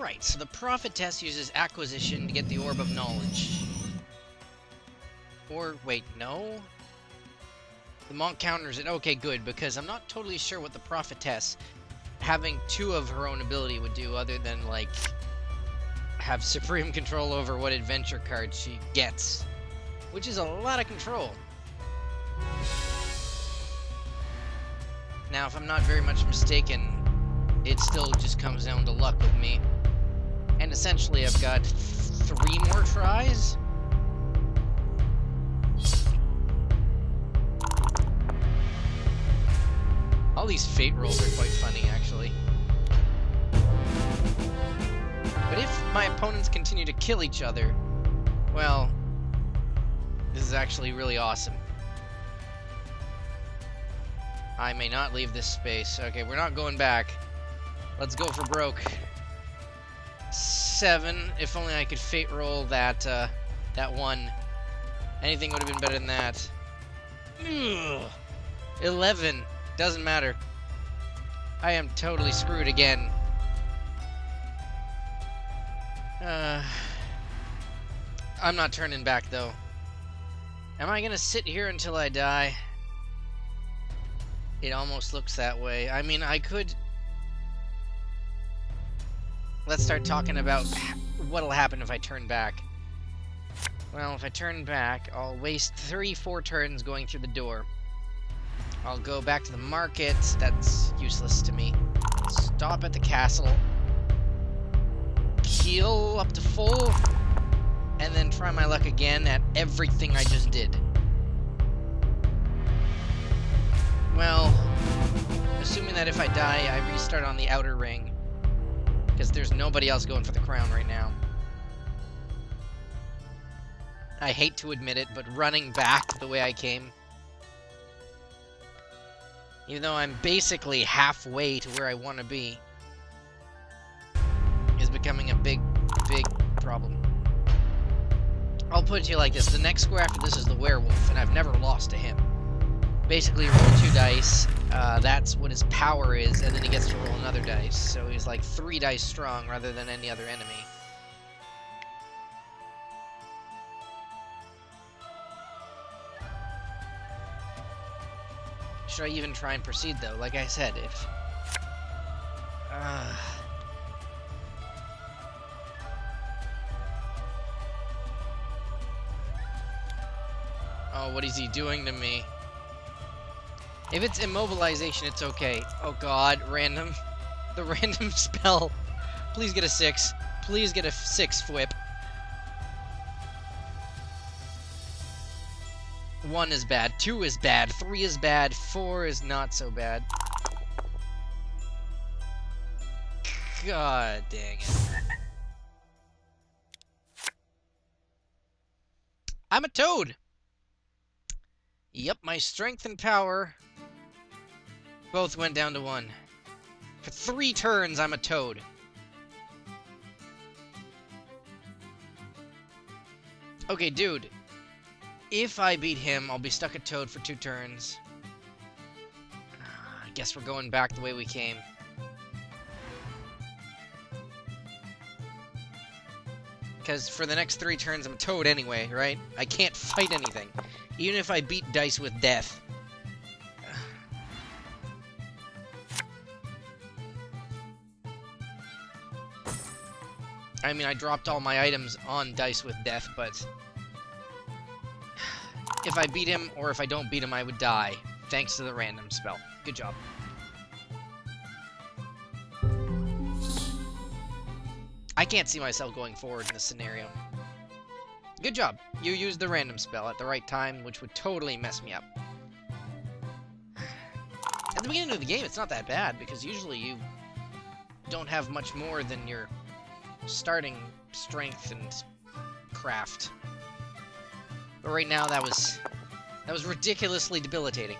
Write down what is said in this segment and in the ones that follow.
Alright, so the Prophet test uses acquisition to get the Orb of Knowledge. Or, wait, no? The Monk counters it. Okay, good, because I'm not totally sure what the Prophetess having 2 of her own ability would do other than, like, have supreme control over what adventure cards she gets. Which is a lot of control. Now, if I'm not very much mistaken, it still just comes down to luck with me. And essentially, I've got 3 more tries. All these fate rolls are quite funny, actually. But if my opponents continue to kill each other, well, this is actually really awesome. I may not leave this space. Okay, we're not going back. Let's go for broke. 7. If only I could fate roll that, that 1. Anything would have been better than that. Ugh. 11. Doesn't matter. I am totally screwed again. I'm not turning back, though. Am I gonna sit here until I die? It almost looks that way. I mean, I could... Let's start talking about what'll happen if I turn back. Well, if I turn back, I'll waste 3-4 turns going through the door. I'll go back to the market. That's useless to me. Stop at the castle. Heal up to full. And then try my luck again at everything I just did. Well, assuming that if I die, I restart on the outer ring. Because there's nobody else going for the crown right now. I hate to admit it, but running back the way I came, even though I'm basically halfway to where I want to be, is becoming a big, big problem. I'll put it to you like this. The next square after this is the werewolf, and I've never lost to him. Basically, roll 2 dice, that's what his power is, and then he gets to roll another dice. So he's like 3 dice strong rather than any other enemy. Should I even try and proceed, though? Like I said, if... Oh, what is he doing to me? If it's immobilization, it's okay. Oh god, random. The random spell. Please get a 6. Please get a 6 whip. 1 is bad, 2 is bad, 3 is bad, 4 is not so bad. God dang it. I'm a toad! Yep, my strength and power both went down to 1. For 3 turns, I'm a toad. Okay, dude. If I beat him, I'll be stuck at toad for 2 turns. I guess we're going back the way we came. Because for the next 3 turns, I'm a toad anyway, right? I can't fight anything. Even if I beat dice with death. I mean, I dropped all my items on dice with death, but... if I beat him, or if I don't beat him, I would die. Thanks to the random spell. Good job. I can't see myself going forward in this scenario. Good job. You used the random spell at the right time, which would totally mess me up. At the beginning of the game, it's not that bad, because usually you don't have much more than your starting strength and craft. But right now, that was ridiculously debilitating.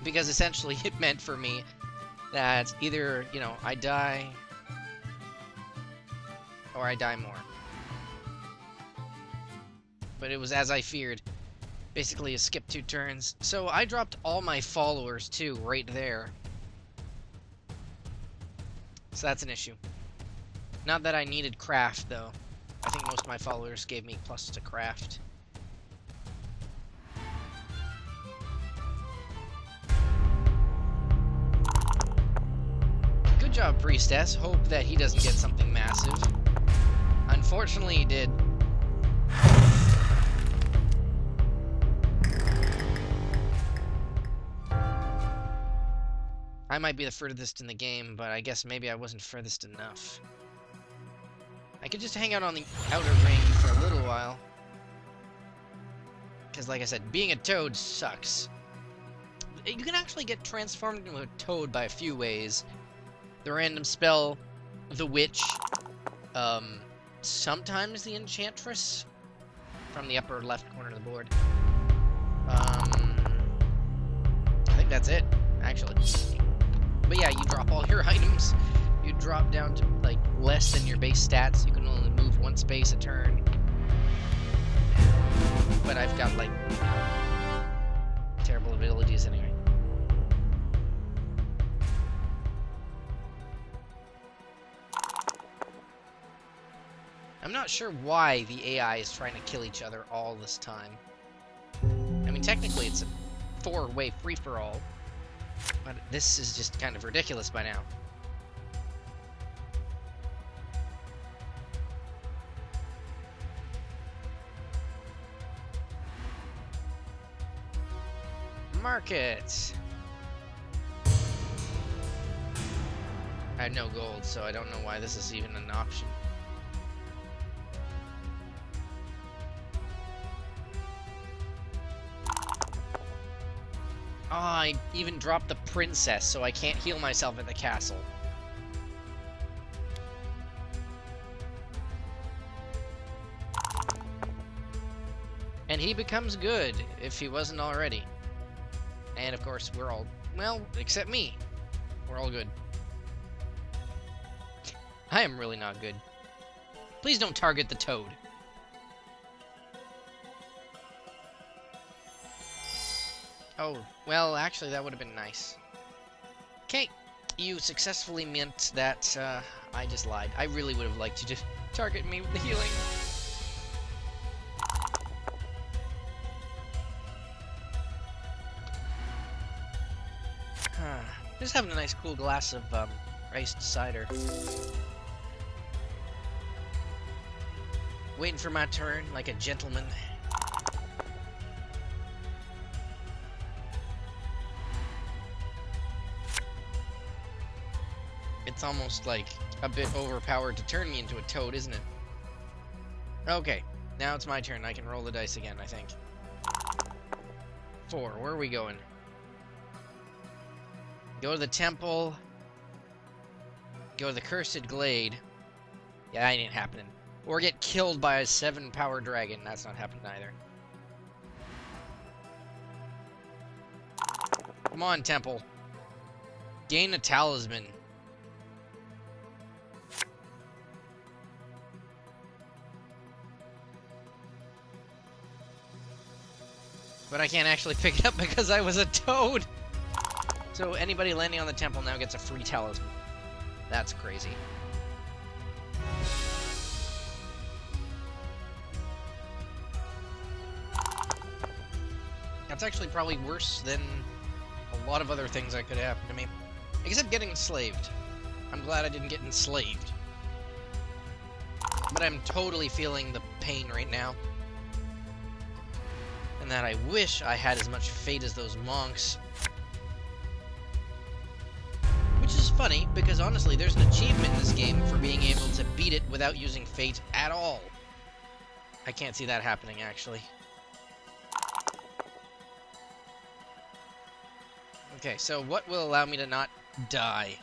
Because essentially, it meant for me that either, you know, I die, or I die more. But it was as I feared. Basically, a skip 2 turns. So I dropped all my followers, too, right there. So that's an issue. Not that I needed craft, though. I think most of my followers gave me plus to craft. Good job, Priestess. Hope that he doesn't get something massive. Unfortunately, he did. I might be the furthest in the game, but I guess maybe I wasn't furthest enough. I could just hang out on the outer ring for a little while. Because, like I said, being a toad sucks. You can actually get transformed into a toad by a few ways. The random spell, the witch, sometimes the enchantress from the upper left corner of the board. I think that's it, actually. But yeah, you drop all your items. You drop down to, like, less than your base stats. You can only move one space a turn. But I've got, like, terrible abilities anyway. I'm not sure why the AI is trying to kill each other all this time. I mean, technically it's a 4-way free-for-all. But this is just kind of ridiculous by now. Market! I have no gold, so I don't know why this is even an option. Oh, I even dropped the princess, so I can't heal myself at the castle. And he becomes good, if he wasn't already. And of course, we're all, well, except me. We're all good. I am really not good. Please don't target the toad. Oh, well, actually, that would have been nice. Okay, you successfully meant that, I just lied. I really would have liked you to target me with the healing. Just having a nice cool glass of, iced cider. Waiting for my turn, like a gentleman. It's almost like a bit overpowered to turn me into a toad, isn't it? Okay, now it's my turn. I can roll the dice again, I think. 4, where are we going? Go to the temple. Go to the Cursed Glade. Yeah, that ain't happening. Or get killed by a 7-power dragon. That's not happening either. Come on, temple. Gain a talisman. But I can't actually pick it up because I was a toad. So anybody landing on the temple now gets a free talisman. That's crazy. That's actually probably worse than a lot of other things that could happen to me. Except getting enslaved. I'm glad I didn't get enslaved. But I'm totally feeling the pain right now. And that I wish I had as much fate as those monks. Which is funny, because honestly, there's an achievement in this game for being able to beat it without using fate at all. I can't see that happening, actually. Okay, so what will allow me to not die?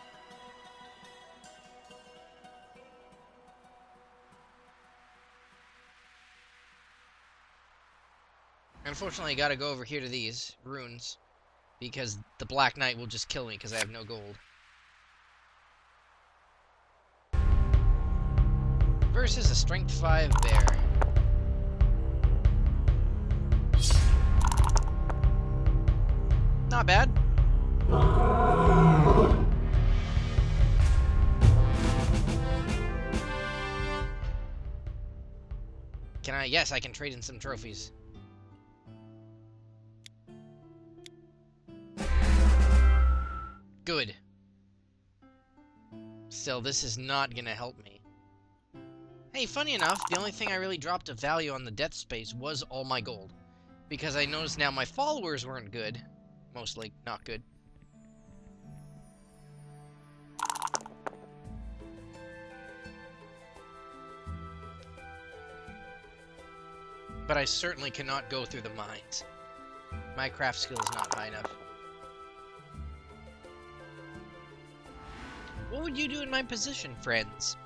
Unfortunately, I gotta go over here to these runes, because the Black Knight will just kill me because I have no gold. Versus a Strength 5 bear. Not bad. Can I? Yes, I can trade in some trophies. Good. Still, this is not gonna help me. Hey, funny enough, the only thing I really dropped of value on the death space was all my gold. Because I noticed now my followers weren't good. Mostly not good. But I certainly cannot go through the mines. My craft skill is not high enough. What would you do in my position, friends?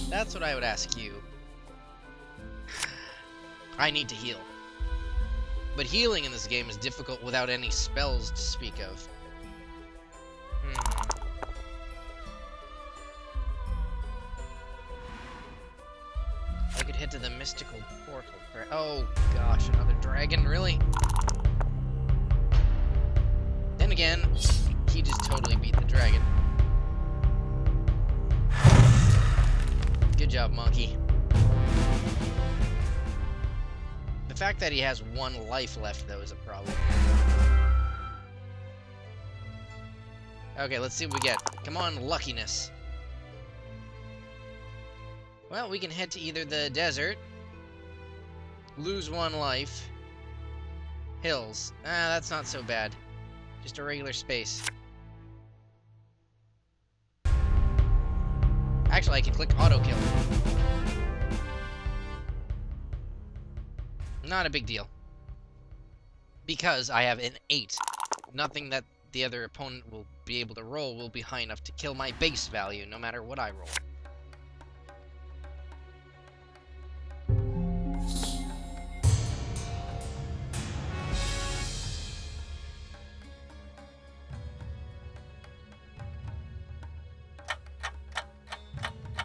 That's what I would ask you. I need to heal. But healing in this game is difficult without any spells to speak of. I could head to the mystical portal. Oh gosh, another dragon, really? Then again, he just totally beat the dragon. Good job, monkey. The fact that he has 1 life left, though, is a problem. Okay, let's see what we get. Come on, luckiness. Well, we can head to either the desert, lose 1 life, hills. Ah, that's not so bad. Just a regular space. Actually, I can click auto kill. Not a big deal. Because I have an 8. Nothing that the other opponent will be able to roll will be high enough to kill my base value, no matter what I roll.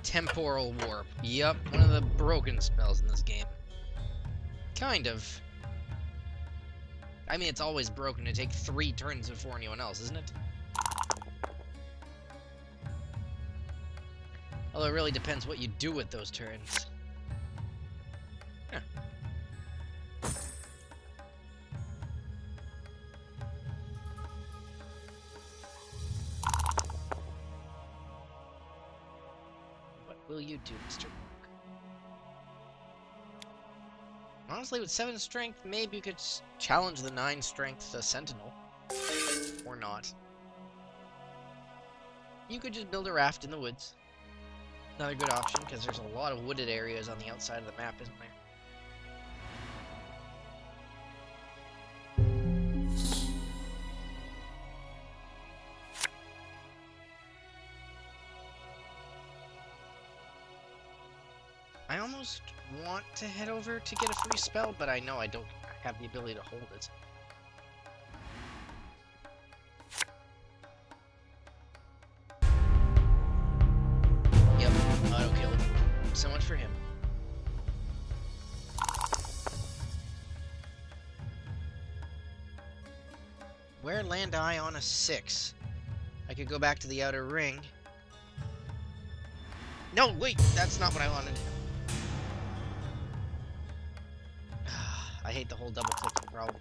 Temporal Warp. Yup, one of the broken spells in this game. Kind of. I mean, it's always broken to take 3 turns before anyone else, isn't it? Although it really depends what you do with those turns. Huh. What will you do, Mr. Monk? Honestly, with 7 strength, maybe you could challenge the 9 strength Sentinel. Or not. You could just build a raft in the woods. Another good option, because there's a lot of wooded areas on the outside of the map, isn't there? I almost want to head over to get a free spell, but I know I don't have the ability to hold it. Yep, auto-killed. So much for him. Where land I on a 6? I could go back to the outer ring. No, wait, that's not what I wanted. I hate the whole double-clicking problem.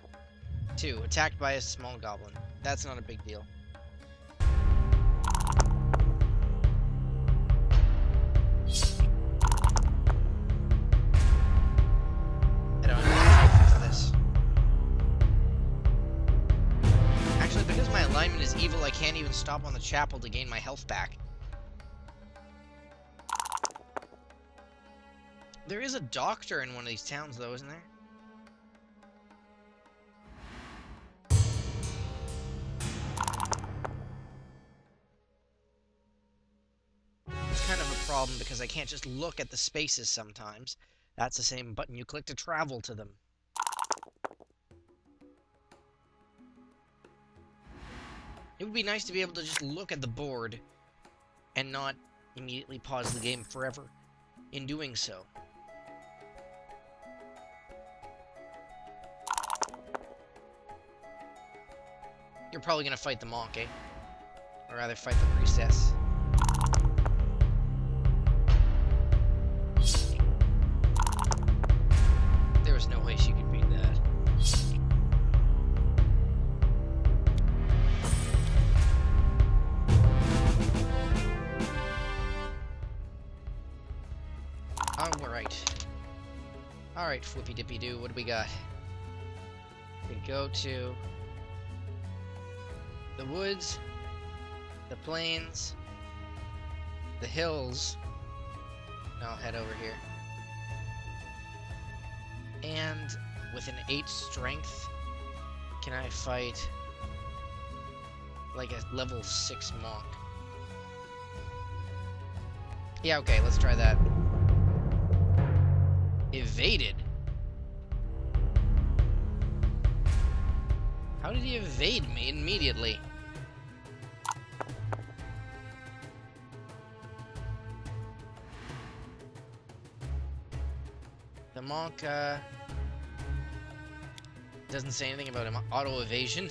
2. Attacked by a small goblin. That's not a big deal. I don't have for this. Actually, because my alignment is evil, I can't even stop on the chapel to gain my health back. There is a doctor in one of these towns, though, isn't there? Problem because I can't just look at the spaces sometimes. That's the same button you click to travel to them. It would be nice to be able to just look at the board and not immediately pause the game forever in doing so. You're probably gonna fight the monk, eh? Or rather fight the priestess. Alright. Alright, Flippy Dippy Doo, what do we got? We go to the woods, the plains, the hills. Now I'll head over here. And with an 8 strength, can I fight like a level 6 monk? Yeah, okay, let's try that. Evaded? How did he evade me immediately? The monk, doesn't say anything about him auto-evasion.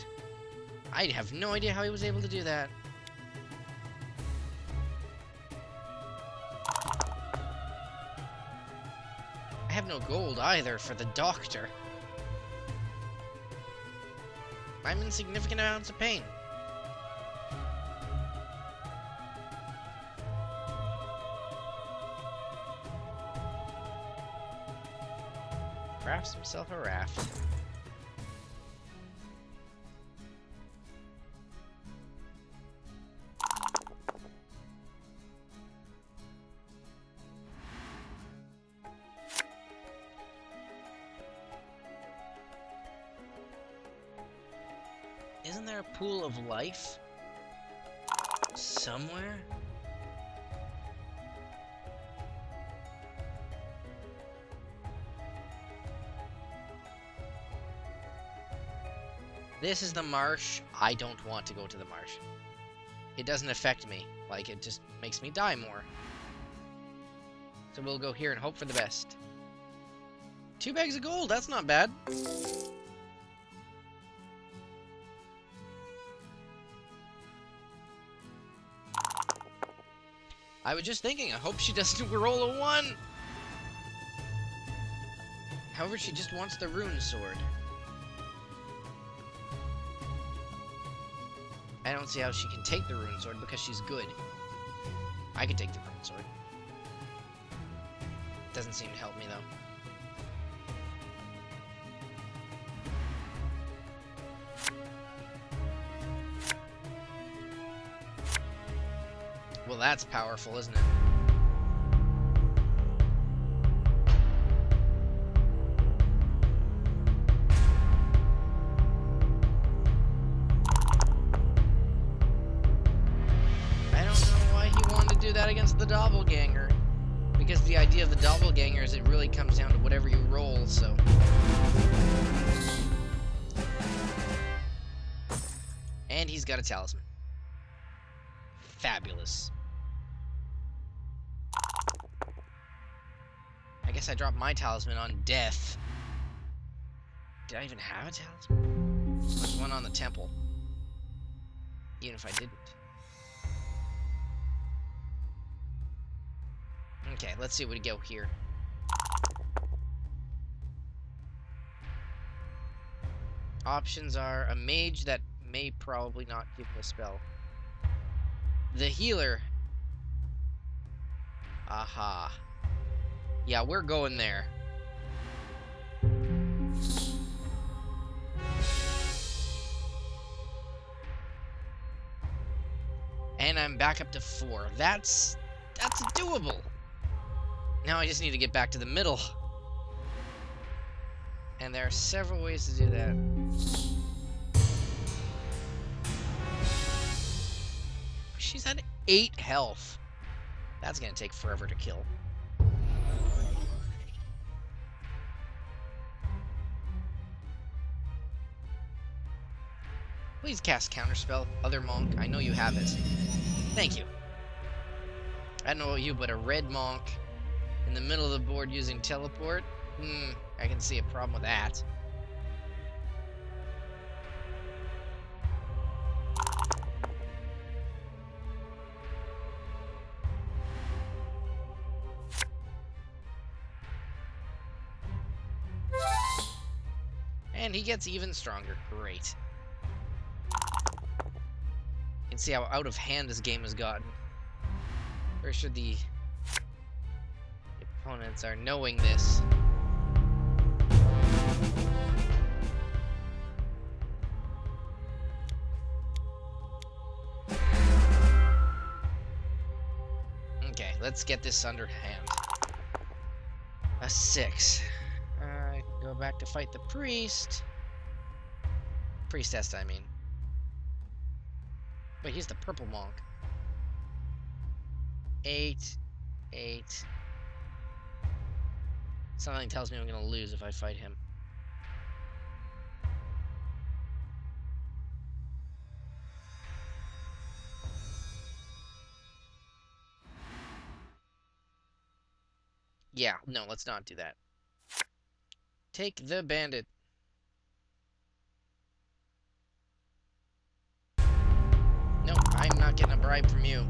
I have no idea how he was able to do that. I have no gold either for the doctor. I'm in significant amounts of pain. Crafts himself a raft. Isn't there a pool of life somewhere? This is the marsh. I don't want to go to the marsh. It doesn't affect me. Like, it just makes me die more. So we'll go here and hope for the best. 2 bags of gold, that's not bad. I was just thinking, I hope she doesn't roll a 1! However, she just wants the rune sword. I don't see how she can take the rune sword because she's good. I could take the rune sword. Doesn't seem to help me, though. Well, that's powerful, isn't it? I don't know why he wanted to do that against the doppelganger. Because the idea of the doppelganger is it really comes down to whatever you roll, so... And he's got a talisman. Fabulous. I guess I dropped my talisman on death. Did I even have a talisman? There's one on the temple. Even if I didn't. Okay, let's see what we go here. Options are a mage that may probably not give me a spell. The healer. Aha. Yeah, we're going there. And I'm back up to 4. That's doable. Now I just need to get back to the middle. And there are several ways to do that. She's at 8 health. That's gonna take forever to kill. Please cast Counterspell, other monk. I know you have it. Thank you. I don't know about you, but a red monk in the middle of the board using teleport? I can see a problem with that. And he gets even stronger. Great. You can see how out of hand this game has gotten. Where should the opponent opponents are knowing this. Okay, let's get this underhand. A 6. I can go back to fight the priest. Priestess, I mean. Wait, he's the purple monk. 8. 8. Something tells me I'm gonna lose if I fight him. Yeah, no, let's not do that. Take the bandit. No, I'm not getting a bribe from you.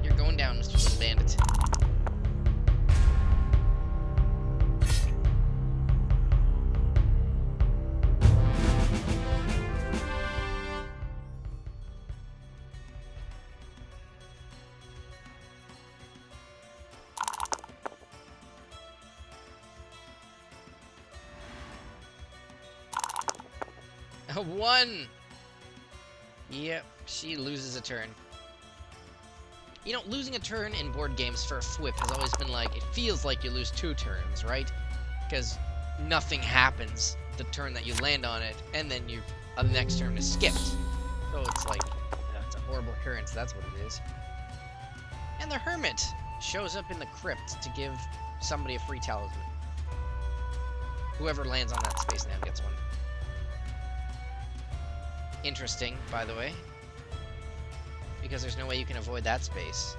You're going down, Mr. Little Bandit. A 1! Yep, she loses a turn. You know, losing a turn in board games for a whip has always been like, it feels like you lose 2 turns, right? Because nothing happens the turn that you land on it, and then the next turn is skipped. So it's like, it's a horrible occurrence, that's what it is. And the Hermit shows up in the crypt to give somebody a free talisman. Whoever lands on that space now gets one. Interesting, by the way. Because there's no way you can avoid that space.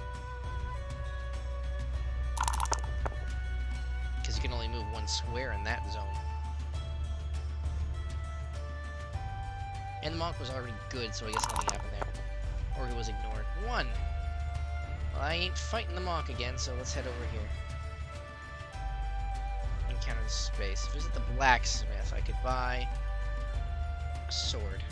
Because you can only move 1 square in that zone. And the monk was already good, so I guess nothing happened there. Or he was ignored. 1! Well, I ain't fighting the monk again, so let's head over here. Encounter the space. Visit the blacksmith. I could buy a sword.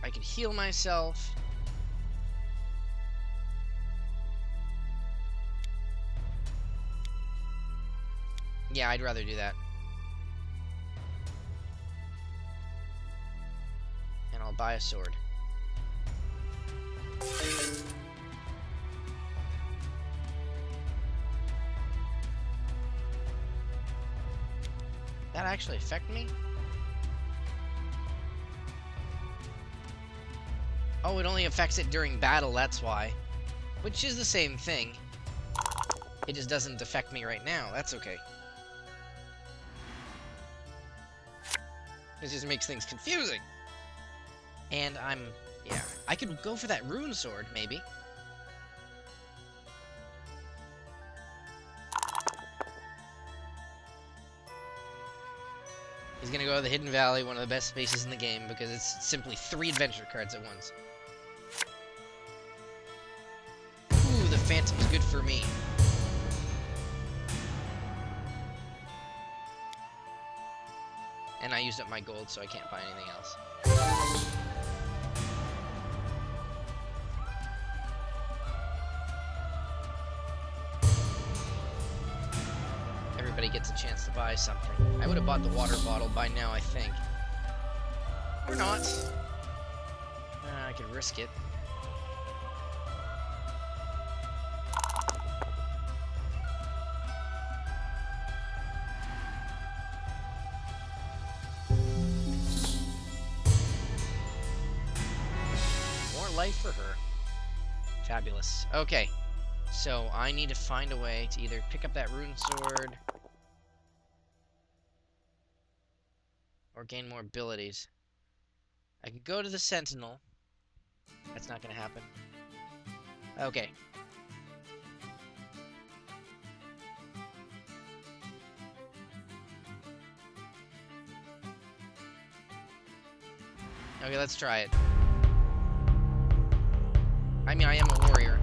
I could heal myself. Yeah, I'd rather do that. And I'll buy a sword. That actually affect me? Oh, it only affects it during battle, that's why. Which is the same thing. It just doesn't affect me right now, that's okay. It just makes things confusing. And yeah. I could go for that rune sword, maybe. He's gonna go to the Hidden Valley, one of the best spaces in the game, because it's simply 3 adventure cards at once. Ooh, the Phantom's good for me. And I used up my gold, so I can't buy anything else. Everybody gets a chance to buy something. I would have bought the water bottle by now, I think. Or not. I could risk it. More life for her. Fabulous. Okay. So, I need to find a way to either pick up that rune sword or gain more abilities. I could go to the Sentinel. That's not gonna happen. Okay. Okay, let's try it. I mean, I am a warrior.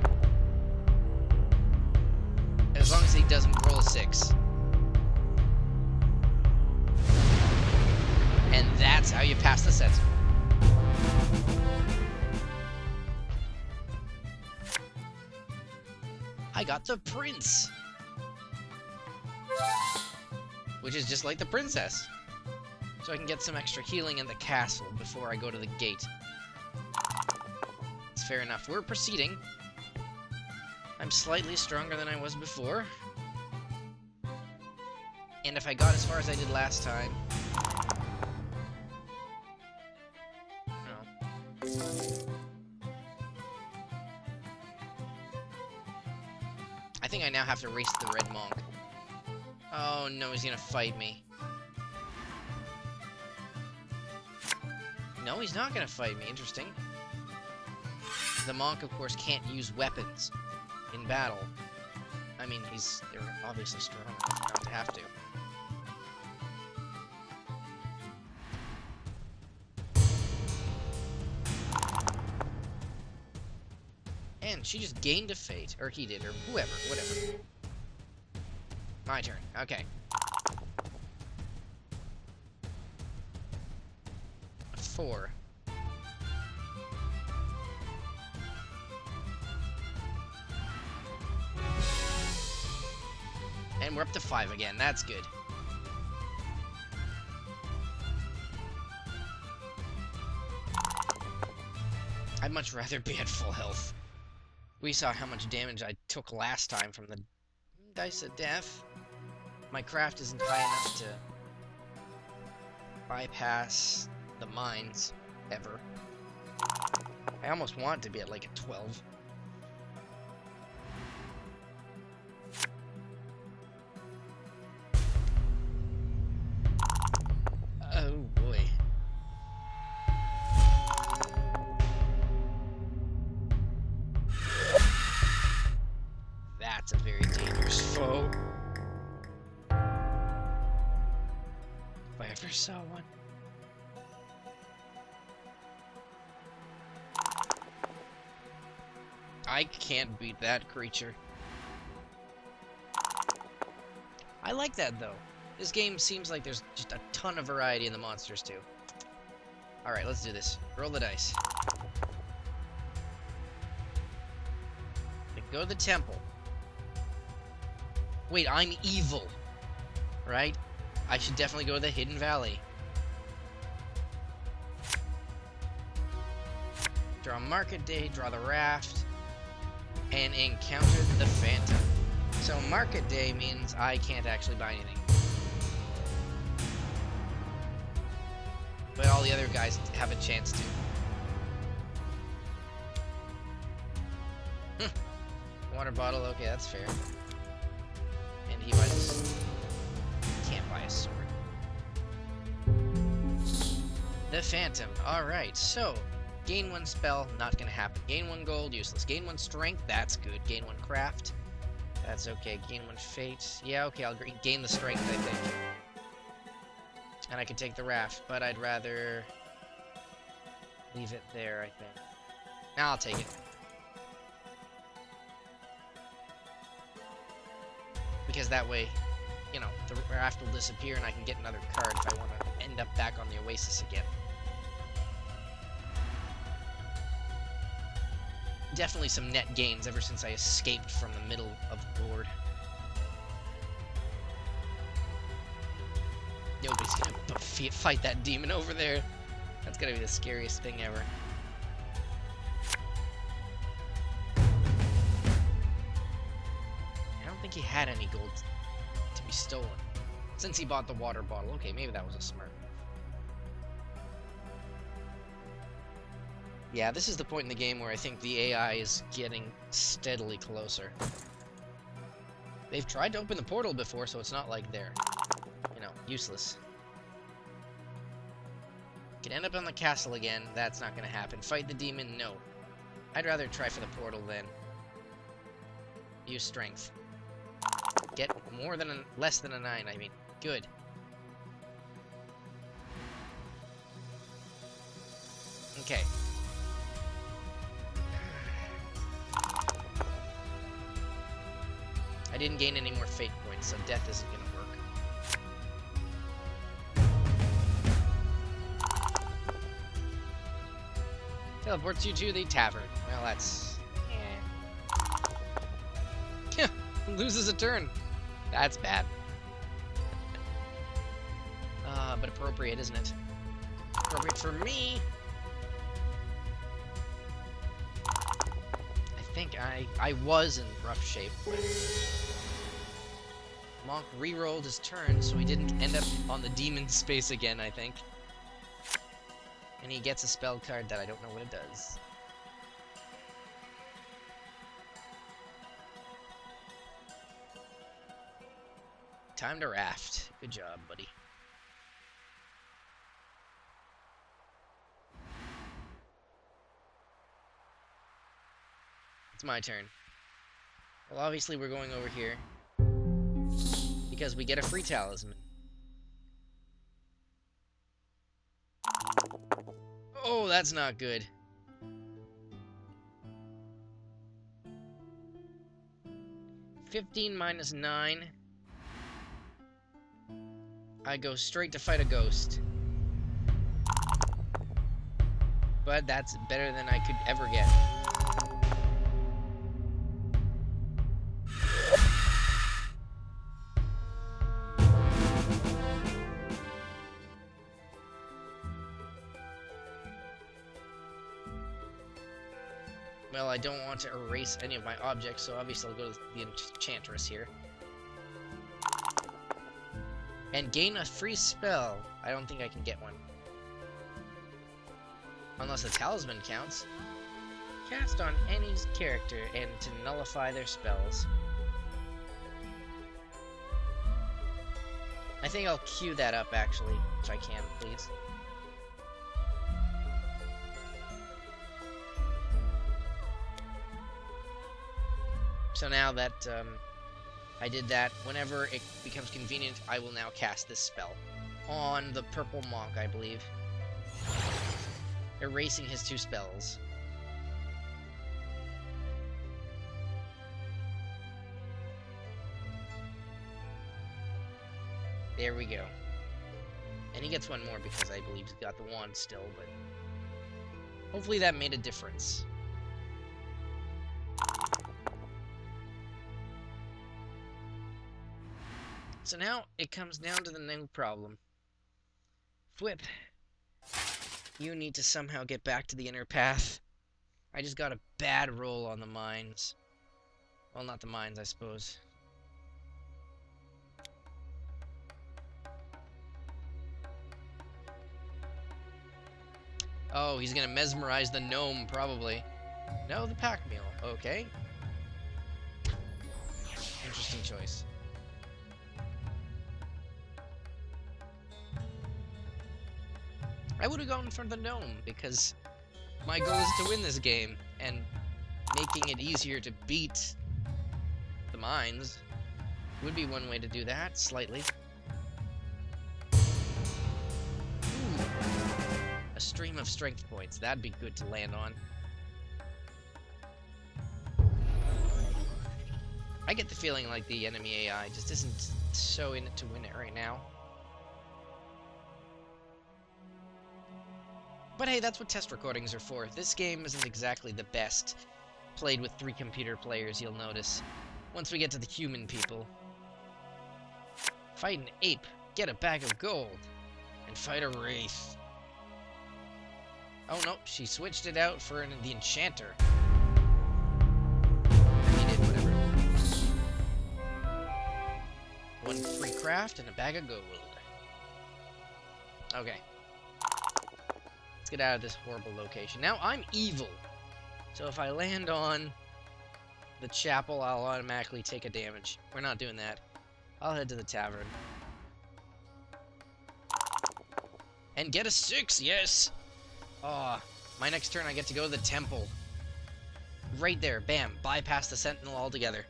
As long as obviously doesn't roll a 6. And that's how you pass the sentinel. I got the prince, which is just like the princess. So I can get some extra healing in the castle before I go to the gate. It's fair enough. We're proceeding. I'm slightly stronger than I was before. And if I got as far as I did last time... No. I think I now have to race the red monk. Oh no, he's gonna fight me. No, he's not gonna fight me. Interesting. The monk, of course, can't use weapons in battle. I mean, they're obviously strong enough not to have to. And she just gained a fate. Or he did, or whoever, whatever. My turn. Okay. A 4. And we're up to 5 again. That's good. I'd much rather be at full health. We saw how much damage I took last time from the Dice of Death. My craft isn't high enough to bypass the mines, ever. I almost want to be at like a 12. Oh boy. That's a very dangerous foe. If I ever saw one. I can't beat that creature. I like that though. This game seems like there's just a ton of variety in the monsters too. Alright, let's do this. Roll the dice. Go to the temple. Wait, I'm evil. Right? I should definitely go to the Hidden Valley. Draw Market Day, draw the raft, and encounter the Phantom. So Market Day means I can't actually buy anything. But all the other guys have a chance to. Water bottle, okay, that's fair. And he buys... can't buy a sword. The Phantom. Alright, so... gain 1 spell, not gonna happen. Gain 1 gold, useless. Gain 1 strength, that's good. Gain 1 craft, that's okay. Gain 1 fate. Yeah, okay, I'll gain the strength, I think. And I can take the raft, but I'd rather... leave it there, I think. Now I'll take it. Because that way, you know, the raft will disappear and I can get another card if I want to end up back on the Oasis again. Definitely some net gains ever since I escaped from the middle of the board. Nobody's gonna fight that demon over there. That's gonna be the scariest thing ever. I don't think he had any gold to be stolen. Since he bought the water bottle. Okay, maybe that was a smart move. Yeah, this is the point in the game where I think the AI is getting steadily closer. They've tried to open the portal before, so it's not like they're, you know, useless. Could end up on the castle again. That's not gonna happen. Fight the demon? No. I'd rather try for the portal than use strength. Get more than less than a 9, I mean. Good. Okay. I didn't gain any more fate points, so death isn't gonna work. Teleports you to the tavern. Well, that's... yeah. Loses a turn. That's bad. But appropriate, isn't it? Appropriate for me. I think I was in rough shape. Monk re-rolled his turn, so he didn't end up on the demon space again, I think. And he gets a spell card that I don't know what it does. Time to raft. Good job, buddy. It's my turn. Well, obviously we're going over here because we get a free talisman. Oh, that's not good. (15 minus 9). I go straight to fight a ghost. But that's better than I could ever get. Well, I don't want to erase any of my objects, so obviously I'll go to the Enchantress here. And gain a free spell. I don't think I can get one. Unless the Talisman counts. Cast on any character and to nullify their spells. I think I'll queue that up, actually, if I can, please. So now that I did that, whenever it becomes convenient, I will now cast this spell on the purple monk, I believe. Erasing his 2 spells. There we go. And he gets one more because I believe he's got the wand still, but hopefully that made a difference. So now it comes down to the new problem. Flip. You need to somehow get back to the inner path. I just got a bad roll on the mines. Well, not the mines, I suppose. Oh, he's gonna mesmerize the gnome, probably. No, the pack mule. Okay. Interesting choice. I would have gone for the gnome, because my goal is to win this game, and making it easier to beat the mines would be one way to do that, slightly. Ooh. A stream of strength points, that'd be good to land on. I get the feeling like the enemy AI just isn't so in it to win it right now. But hey, that's what test recordings are for. This game isn't exactly the best played with 3 computer players, you'll notice. Once we get to the human people. Fight an ape, get a bag of gold, and fight a wraith. Oh no, she switched it out for the enchanter. He did whatever. 1 free craft and a bag of gold. Okay. Let's get out of this horrible location. Now, I'm evil. So if I land on the chapel, I'll automatically take a damage. We're not doing that. I'll head to the tavern. And get a 6, yes! Aw, my next turn I get to go to the temple. Right there, bam, bypass the sentinel altogether.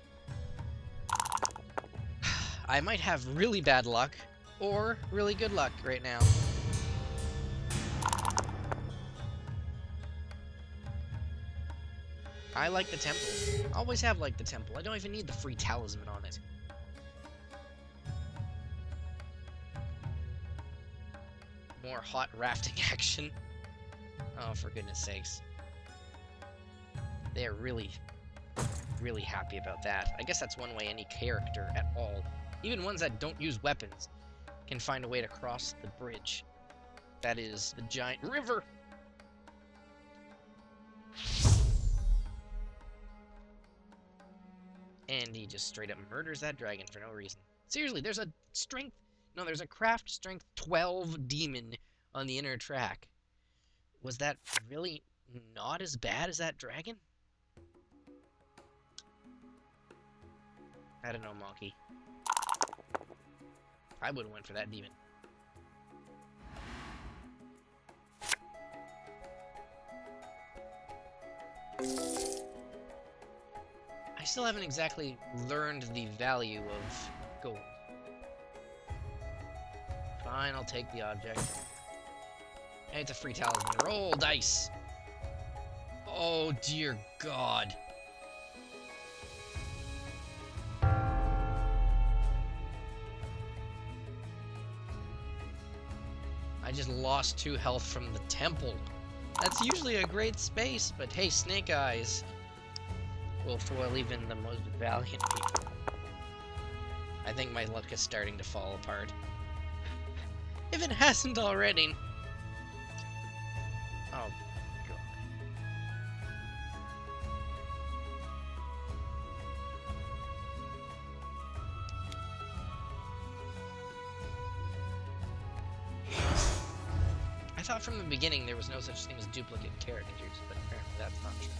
I might have really bad luck, or really good luck right now. I like the temple. Always have liked the temple. I don't even need the free talisman on it. More hot rafting action. Oh, for goodness sakes. They're really, really happy about that. I guess that's one way any character at all, even ones that don't use weapons, can find a way to cross the bridge. That is the giant river. And he just straight up murders that dragon for no reason. Seriously, there's a craft strength 12 demon on the inner track. Was that really not as bad as that dragon? I don't know, Monkey. I would have went for that demon. I still haven't exactly learned the value of gold. Fine, I'll take the object. And it's a free talisman. Roll dice! Oh, dear God. I just lost 2 health from the temple. That's usually a great space, but hey, Snake Eyes will foil even the most valiant people. I think my luck is starting to fall apart. If it hasn't already. Oh, God. I thought from the beginning there was no such thing as duplicate characters, but apparently that's not true.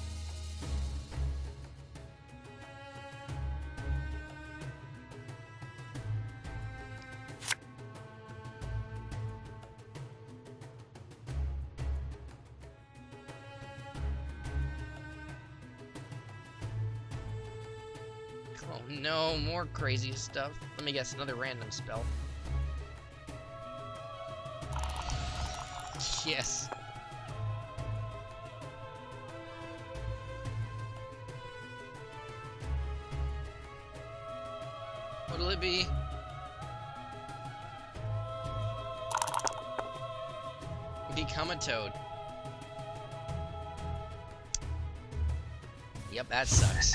Oh no, more crazy stuff. Let me guess, another random spell. Yes. What'll it be? Become a toad. Yep, that sucks.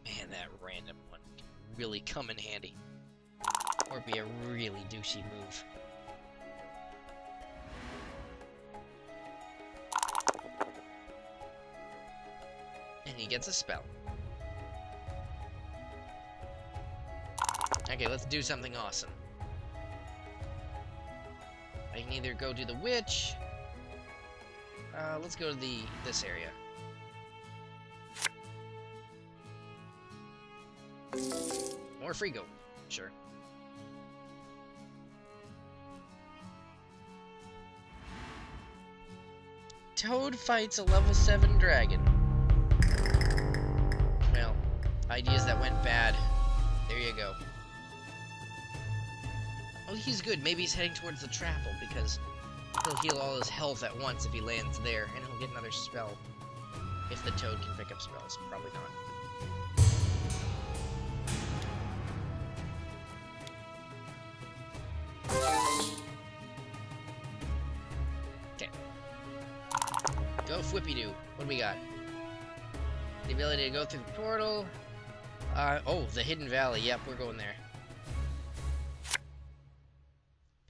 Man, that random one can really come in handy. Or be a really douchey move. And he gets a spell. Okay, let's do something awesome. I can either go to the witch. Let's go to this area. More free gold, sure. Toad fights a level 7 dragon. Well, ideas that went bad. There you go. Oh, he's good. Maybe he's heading towards the chapel because he'll heal all his health at once if he lands there, and he'll get another spell. If the toad can pick up spells. Probably not. Go Flippy-Doo. What do we got? The ability to go through the portal. Oh, the Hidden Valley. Yep, we're going there.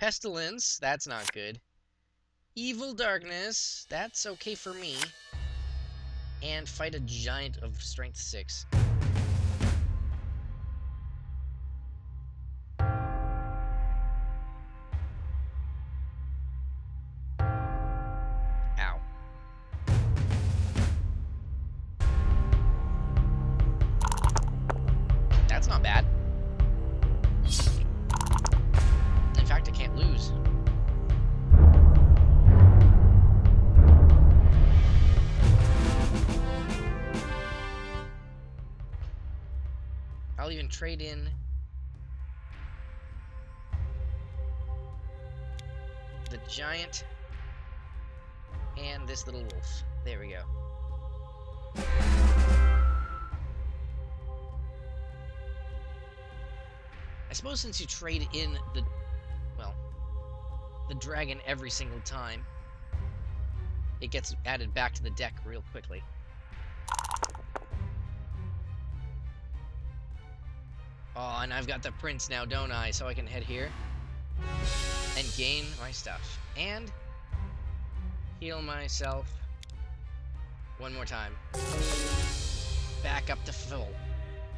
Pestilence. That's not good. Evil Darkness. That's okay for me. And fight a giant of strength 6. That's not bad. In fact, I can't lose. I'll even trade in the giant, and this little wolf. There we go. I suppose since you trade in the, well, the dragon every single time, it gets added back to the deck real quickly. Oh, and I've got the prince now, don't I? So I can head here and gain my stuff. And heal myself one more time. Back up to full.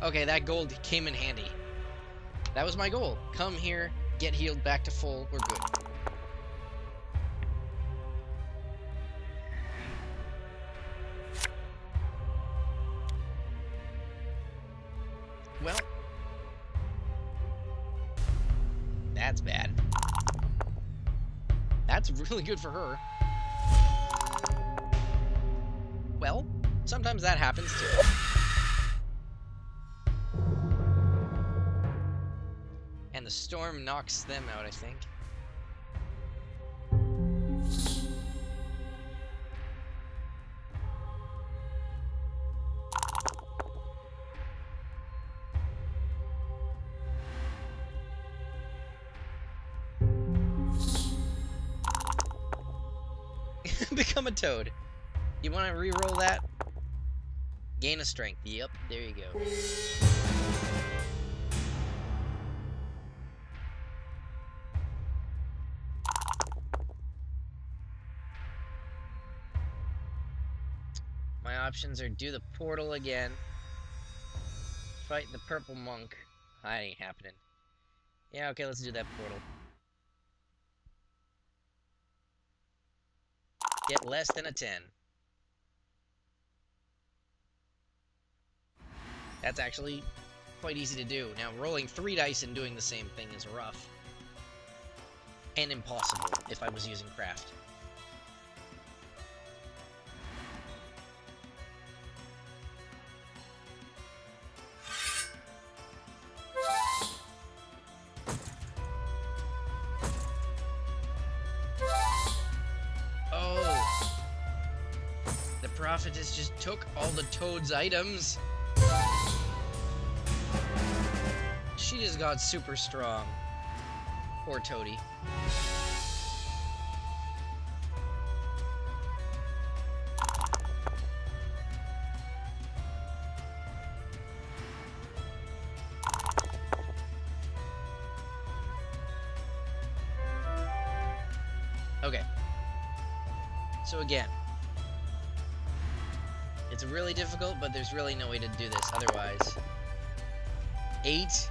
Okay, that gold came in handy. That was my goal. Come here, get healed back to full, we're good. Well, that's bad. That's really good for her. Well, sometimes that happens too. And the storm knocks them out, I think. Become a toad. You want to re-roll that? Gain a strength. Yep, there you go. My options are do the portal again, fight the purple monk. That ain't happening. Yeah, okay, let's do that portal. Get less than a 10. That's actually quite easy to do. Now, rolling 3 dice and doing the same thing is rough. And impossible if I was using craft. Prophetess just took all the Toad's items. She just got super strong. Poor Toady. Okay. So again, it's really difficult, but there's really no way to do this otherwise. 8?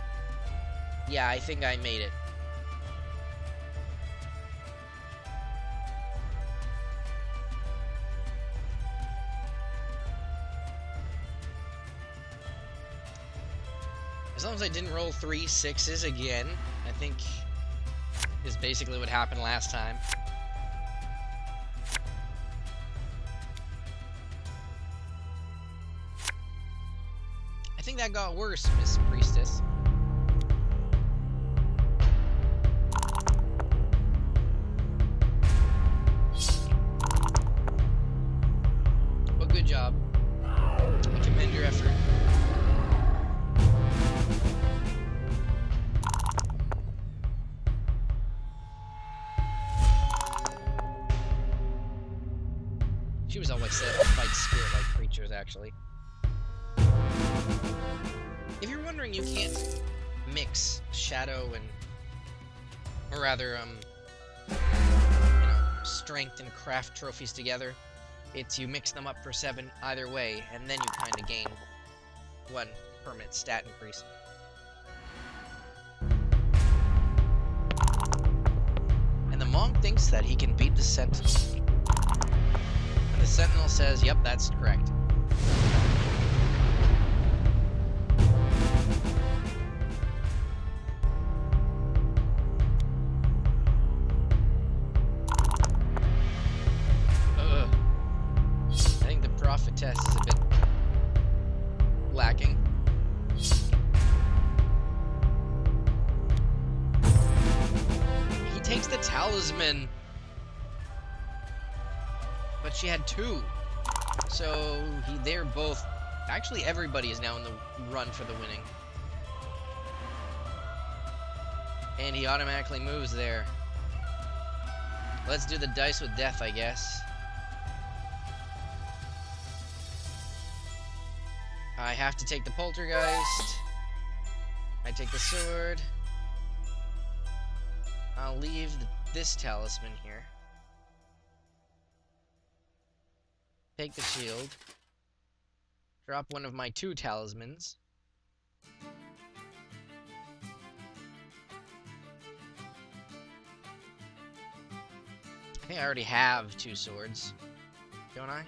Yeah, I think I made it. As long as I didn't roll 3 6s again, I think is basically what happened last time. I think that got worse, Miss Priestess. Well, good job. I commend your effort. She was always set up to fight spirit-like creatures, actually. If you're wondering, you can't mix shadow and, or rather, strength and craft trophies together. It's you mix them up for 7 either way, and then you kind of gain 1 permanent stat increase. And the monk thinks that he can beat the Sentinel. And the Sentinel says, yep, that's correct. Test is a bit lacking. He takes the Talisman. but she had 2. So they're both... Actually, everybody is now in the run for the winning. And he automatically moves there. Let's do the dice with death, I guess. I have to take the poltergeist. I take the sword. I'll leave this talisman here. Take the shield. Drop one of my 2 talismans. I think I already have 2 swords. Don't I?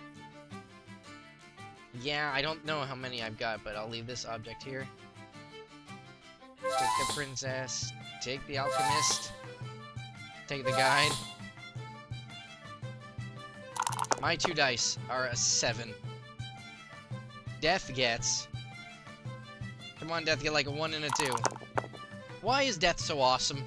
Yeah, I don't know how many I've got, but I'll leave this object here. Take the princess. Take the alchemist. Take the guide. My 2 dice are a 7. Death gets... Come on, Death, get like a 1 and a 2. Why is Death so awesome?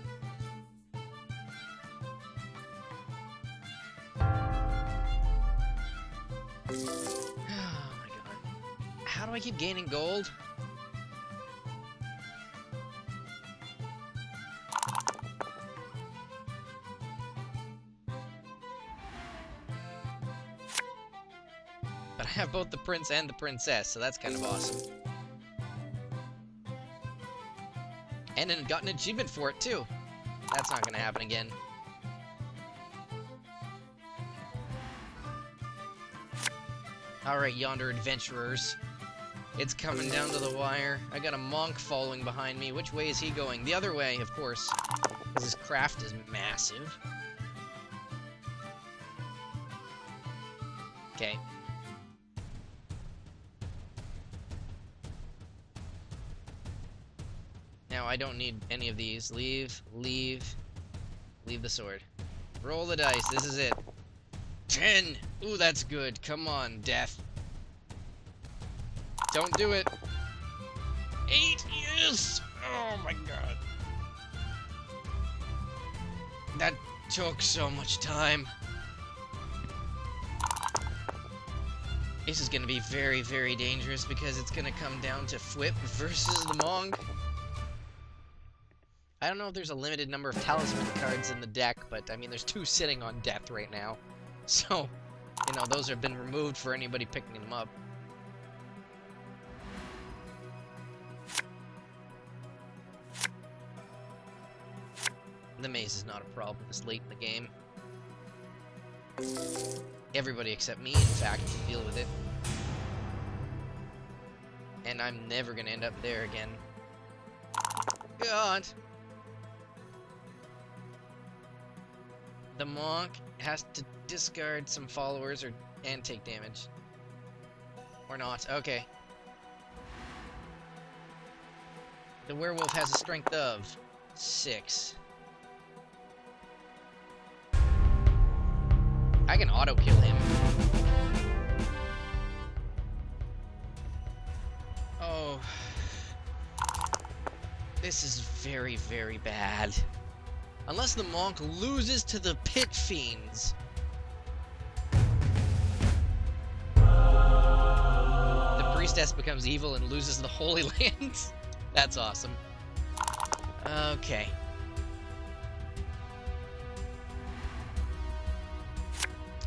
How do I keep gaining gold? But I have both the prince and the princess, so that's kind of awesome. And then got an achievement for it, too. That's not gonna happen again. Alright, yonder adventurers. It's coming down to the wire. I got a monk following behind me. Which way is he going? The other way, of course. Because his craft is massive. Okay. Now, I don't need any of these. Leave the sword. Roll the dice. This is it. 10! Ooh, that's good. Come on, Death. Don't do it. 8, yes! Oh my god. That took so much time. This is gonna be very, very dangerous because it's gonna come down to Fwip versus the Monk. I don't know if there's a limited number of talisman cards in the deck, but I mean, there's 2 sitting on Death right now. So, you know, those have been removed for anybody picking them up. The maze is not a problem this late in the game. Everybody except me, in fact, can deal with it. And I'm never gonna end up there again. God! The monk has to discard some followers and take damage. Or not. Okay. The werewolf has a strength of 6. I can auto-kill him. Oh. This is very, very bad. Unless the monk loses to the pit fiends. The priestess becomes evil and loses the Holy Lands. That's awesome. Okay.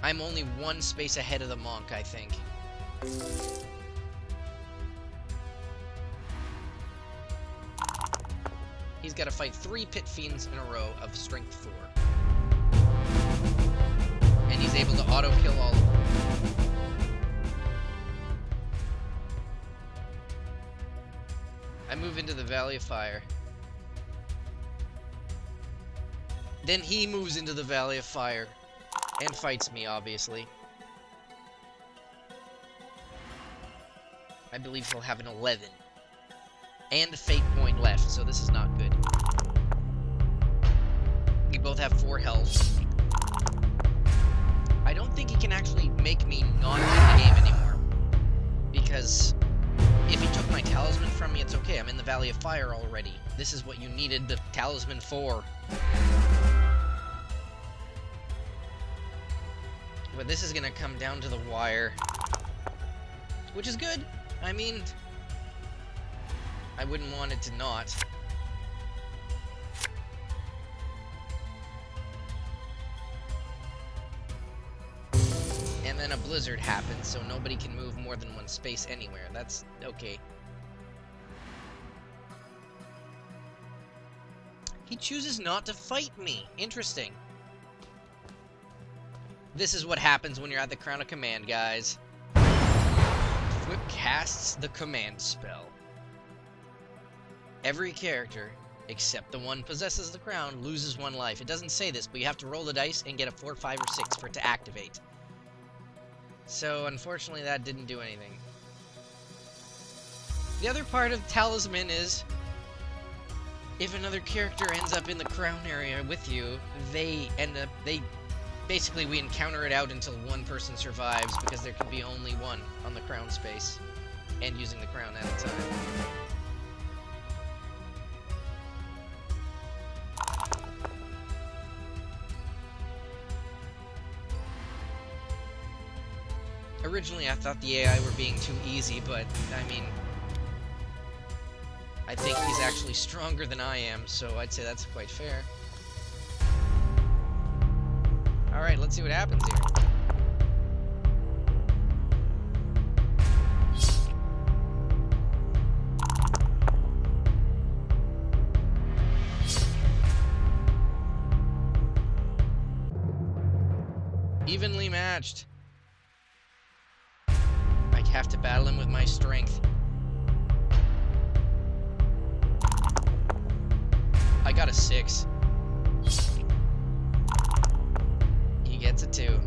I'm only 1 space ahead of the monk, I think. He's got to fight 3 pit fiends in a row of strength 4. And he's able to auto-kill all of them. I move into the Valley of Fire. Then he moves into the Valley of Fire. And fights me, obviously. I believe he'll have an 11. And a fate point left, so this is not good. We both have 4 health. I don't think he can actually make me not win the game anymore. Because if he took my talisman from me, it's okay. I'm in the Valley of Fire already. This is what you needed the talisman for. But this is gonna come down to the wire. Which is good. I mean, I wouldn't want it to not. And then a blizzard happens, so nobody can move more than one space anywhere. That's okay. He chooses not to fight me. Interesting. This is what happens when you're at the Crown of Command, guys. Flip casts the command spell. Every character, except the one possesses the crown, loses 1 life. It doesn't say this, but you have to roll the dice and get a 4, 5, or 6 for it to activate. So, unfortunately, that didn't do anything. The other part of Talisman is, if another character ends up in the crown area with you, basically we encounter it out until one person survives, because there can be only one on the crown space, and using the crown at a time. Originally, I thought the AI were being too easy, but, I mean, I think he's actually stronger than I am, so I'd say that's quite fair. Alright, let's see what happens here. Evenly matched. I have to battle him with my strength. I got a 6. He gets a 2.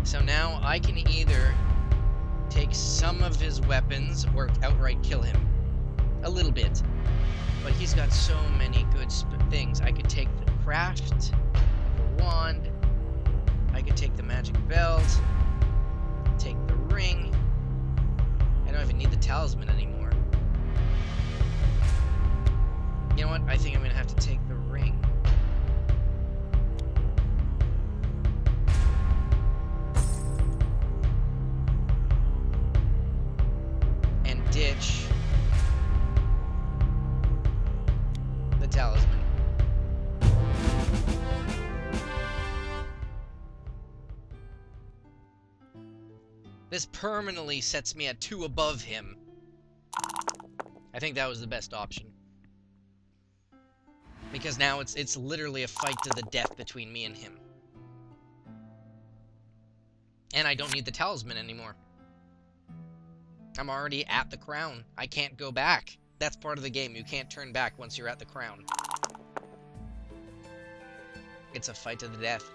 So now I can either take some of his weapons or outright kill him. A little bit. But he's got so many good things. I could take the craft of the wand. I could take the magic belt. Take the ring. I don't even need the talisman anymore. You know what? I think I'm gonna have to take the ring. And ditch the talisman. This permanently sets me at 2 above him. I think that was the best option. Because now it's literally a fight to the death between me and him. And I don't need the talisman anymore. I'm already at the crown. I can't go back. That's part of the game. You can't turn back once you're at the crown. It's a fight to the death.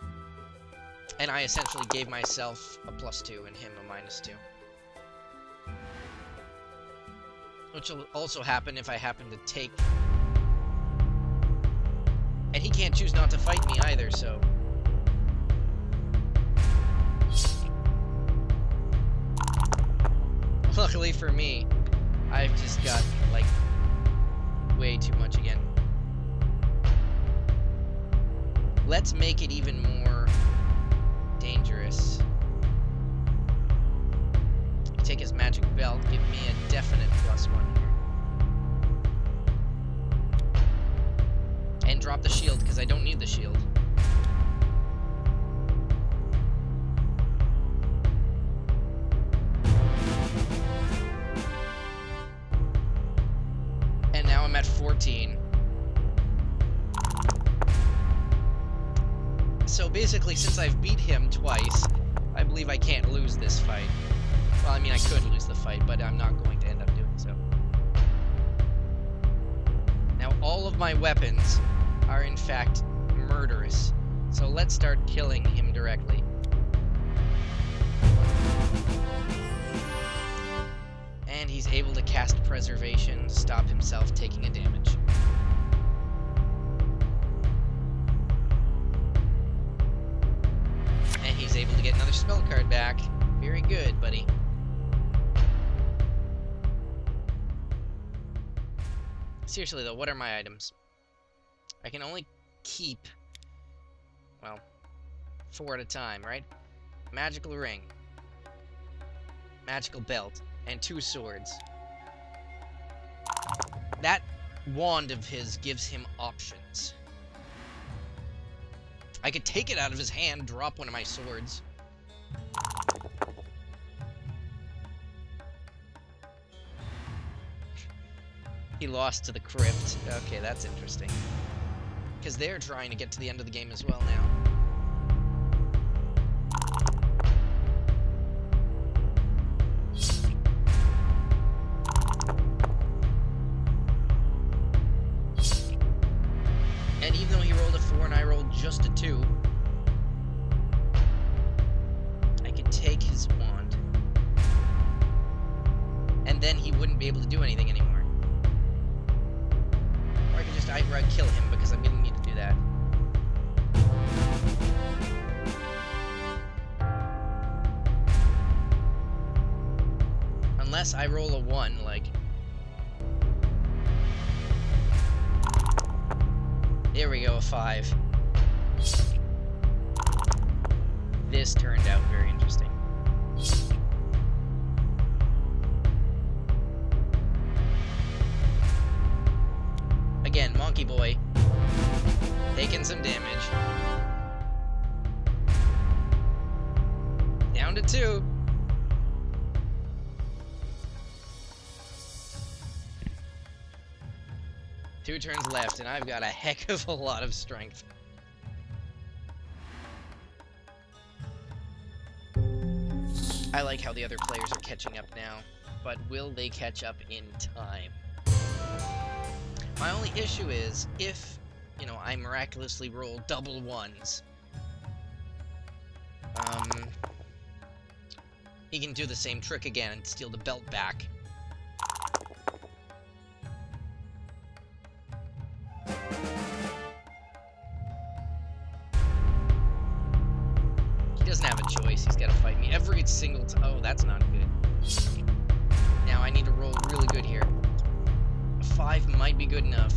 And I essentially gave myself a +2 and him a -2. Which will also happen if I happen to take... And he can't choose not to fight me either, so... Luckily for me, I've just got, like, way too much again. Let's make it even more dangerous. Take his magic belt, give me a definite +1 here. And drop the shield, because I don't need the shield. And now I'm at 14. So basically, since I've beat him twice, I believe I can't lose this fight. Well, I mean, I could lose the fight, but I'm not going to end up doing so. Now, all of my weapons are, in fact, murderous. So let's start killing him directly. And he's able to cast Preservation to stop himself taking a damage. And he's able to get another spell card back. Very good, buddy. Seriously though, what are my items? I can only keep, well, 4 at a time, right? Magical ring, magical belt, and 2 swords. That wand of his gives him options. I could take it out of his hand, drop one of my swords. He lost to the crypt. Okay, that's interesting. Because they're trying to get to the end of the game as well now. And even though he rolled a 4 and I rolled just a 2, I could take his wand. And then he wouldn't be able to do anything anymore. Or I could just outright kill him, because I'm going to need to do that. Unless I roll a 1, like... There we go, a 5. This turned out very interesting. Again, Monkey Boy taking some damage. Down to 2. Two turns left, and I've got a heck of a lot of strength. I like how the other players are catching up now, but will they catch up in time? My only issue is, if, you know, I miraculously roll double 1s, he can do the same trick again and steal the belt back. He doesn't have a choice. He's got to fight me every single time. Oh, that's not good. Now I need to roll really good here. A 5 might be good enough.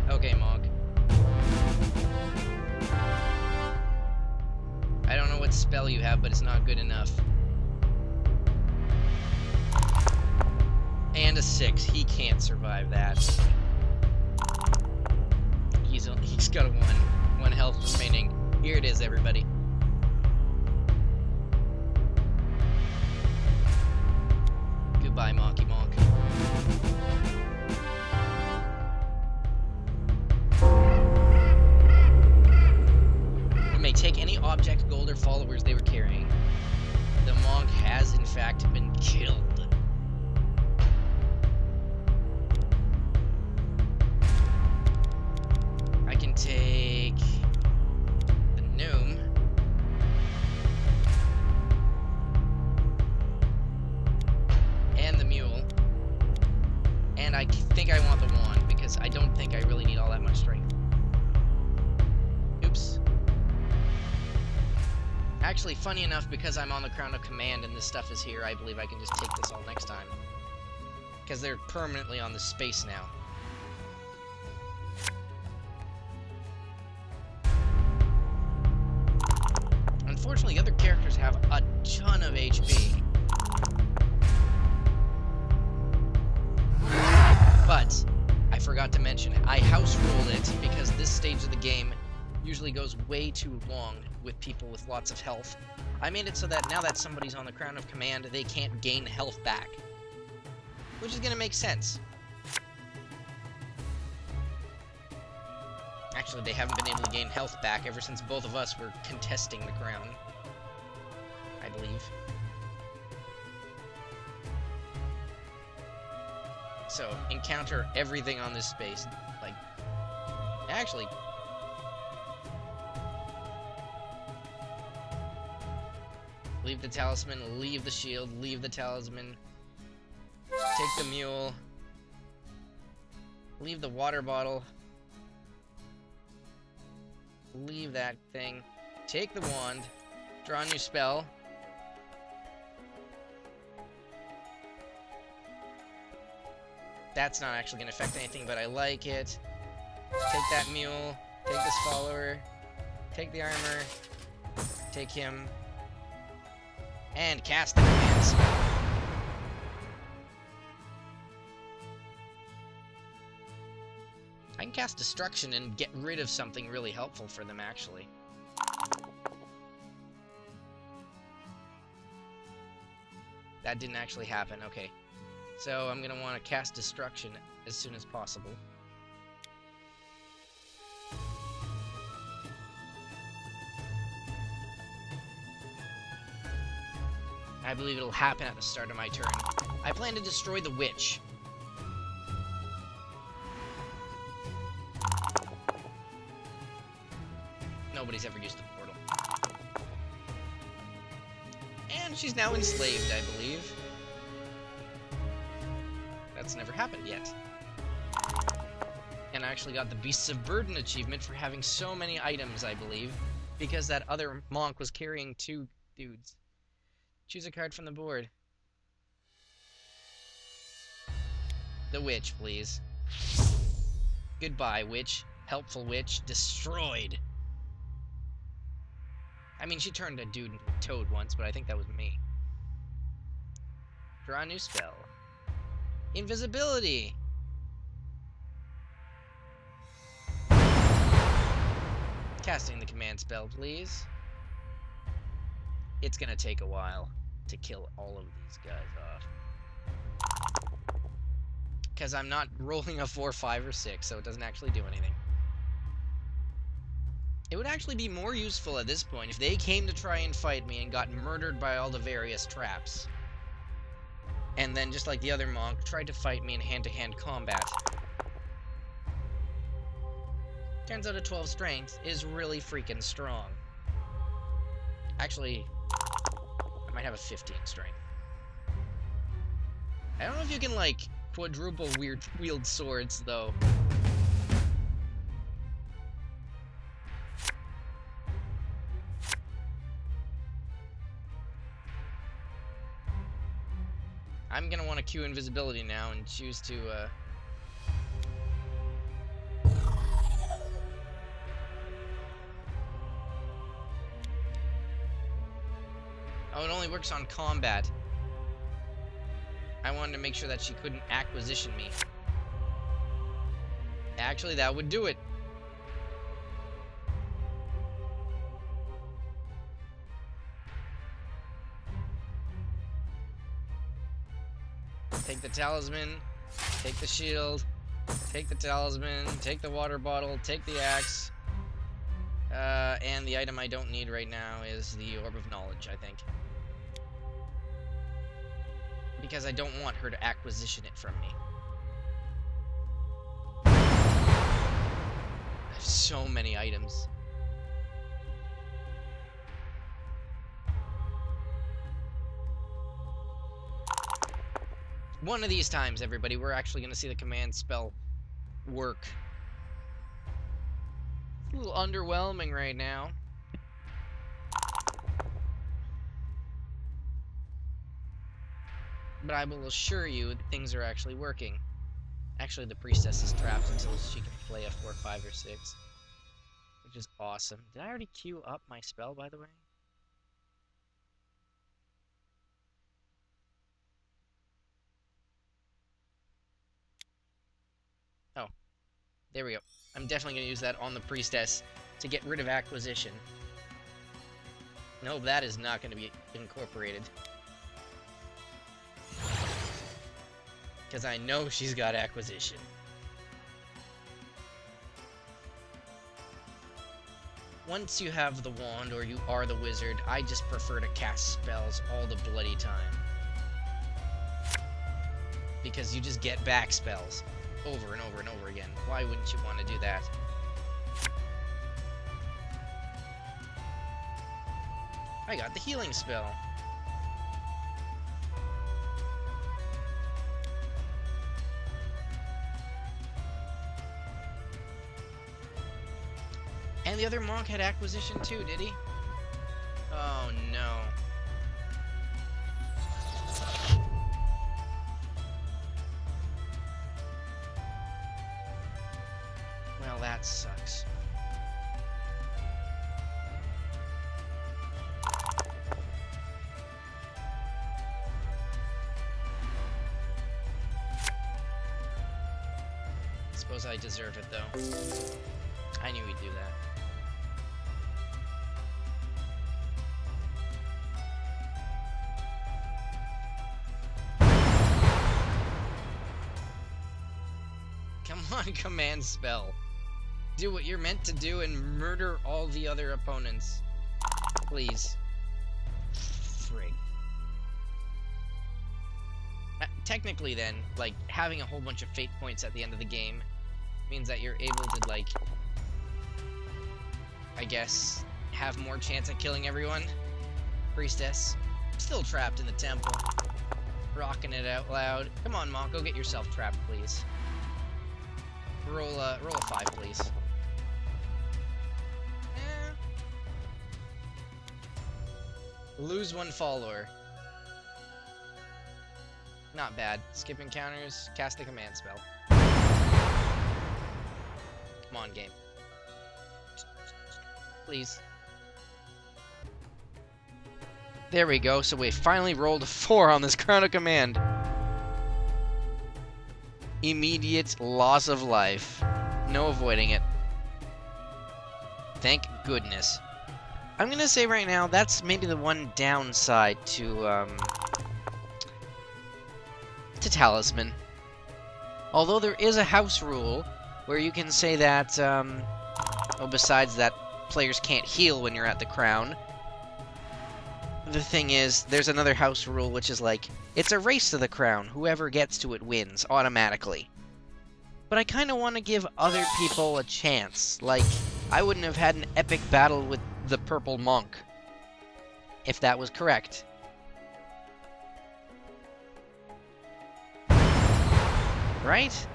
Okay, Monk. I don't know what spell you have, but it's not good enough. And a 6. He can't survive that. He's got a 1. 1 health remaining. Here it is, everybody. Goodbye, Monkey Monk. You may take any object, gold, or followers they were carrying. The monk has, in fact, been killed. I can take the gnome. And the mule. And I think I want the wand, because I don't think I really need all that much strength. Oops. Actually, funny enough, because I'm on the Crown of Command and this stuff is here, I believe I can just take this all next time. Because they're permanently on the space now. Unfortunately, the other characters have a ton of HP. But, I forgot to mention, I house ruled it because this stage of the game usually goes way too long with people with lots of health. I made it so that now that somebody's on the Crown of Command, they can't gain health back. Which is gonna make sense. Actually, they haven't been able to gain health back ever since both of us were contesting the crown. I believe. So, encounter everything on this space. Like, actually... leave the talisman, leave the shield, leave the talisman. Take the mule. Leave the water bottle. Leave that thing. Take the wand. Draw a new spell. That's not actually going to affect anything, but I like it. Take that mule. Take this follower. Take the armor. Take him. And cast the command spell. I can cast Destruction and get rid of something really helpful for them, actually. That didn't actually happen, okay. So I'm gonna want to cast Destruction as soon as possible. I believe it'll happen at the start of my turn. I plan to destroy the witch. Nobody's ever used the portal. And she's now enslaved, I believe. That's never happened yet. And I actually got the Beasts of Burden achievement for having so many items, I believe, because that other monk was carrying 2 dudes. Choose a card from the board. The witch, please. Goodbye, witch. Helpful witch. Destroyed. I mean, she turned a dude into a toad once, but I think that was me. Draw a new spell. Invisibility! Casting the command spell, please. It's gonna take a while to kill all of these guys off. Because I'm not rolling a 4, 5, or 6, so it doesn't actually do anything. It would actually be more useful at this point if they came to try and fight me and got murdered by all the various traps. And then, just like the other monk, tried to fight me in hand-to-hand combat. Turns out a 12 strength is really freaking strong. Actually, I might have a 15 strength. I don't know if you can, like, quadruple wield swords, though. I'm gonna want to cue invisibility now and choose to, Oh, it only works on combat. I wanted to make sure that she couldn't acquisition me. Actually, that would do it. Take the talisman, take the shield, take the talisman, take the water bottle, take the axe. And the item I don't need right now is the Orb of Knowledge, I think. Because I don't want her to acquisition it from me. I have so many items. One of these times, everybody, we're actually going to see the command spell work. It's a little underwhelming right now. But I will assure you that things are actually working. Actually, the priestess is trapped until she can play a 4, 5, or 6. Which is awesome. Did I already queue up my spell, by the way? Oh. There we go. I'm definitely going to use that on the priestess to get rid of acquisition. No, that is not going to be incorporated. Because I know she's got acquisition. Once you have the wand, or you are the wizard, I just prefer to cast spells all the bloody time. Because you just get back spells over and over and over again. Why wouldn't you want to do that? I got the healing spell. And the other monk had acquisition too, did he? Oh no. that sucks. Suppose I deserve it, though. I knew he'd do that. Come on, command spell. Do what you're meant to do and murder all the other opponents. Please. Frig. Technically then, like, having a whole bunch of fate points at the end of the game means that you're able to, like, I guess, have more chance at killing everyone. Priestess. Still trapped in the temple. Rocking it out loud. Come on, Monk, go get yourself trapped, please. Roll a 5, please. Lose 1 follower. Not bad. Skip encounters, cast a command spell. Come on, game. Please. There we go, so we finally rolled a 4 on this Crown of Command. Immediate loss of life. No avoiding it. Thank goodness. I'm gonna say right now, that's maybe the one downside to Talisman. Although there is a house rule where you can say that, well, besides that, players can't heal when you're at the crown. The thing is, there's another house rule which is like, it's a race to the crown. Whoever gets to it wins, automatically. But I kind of want to give other people a chance. Like, I wouldn't have had an epic battle with the purple monk, if that was correct. Right?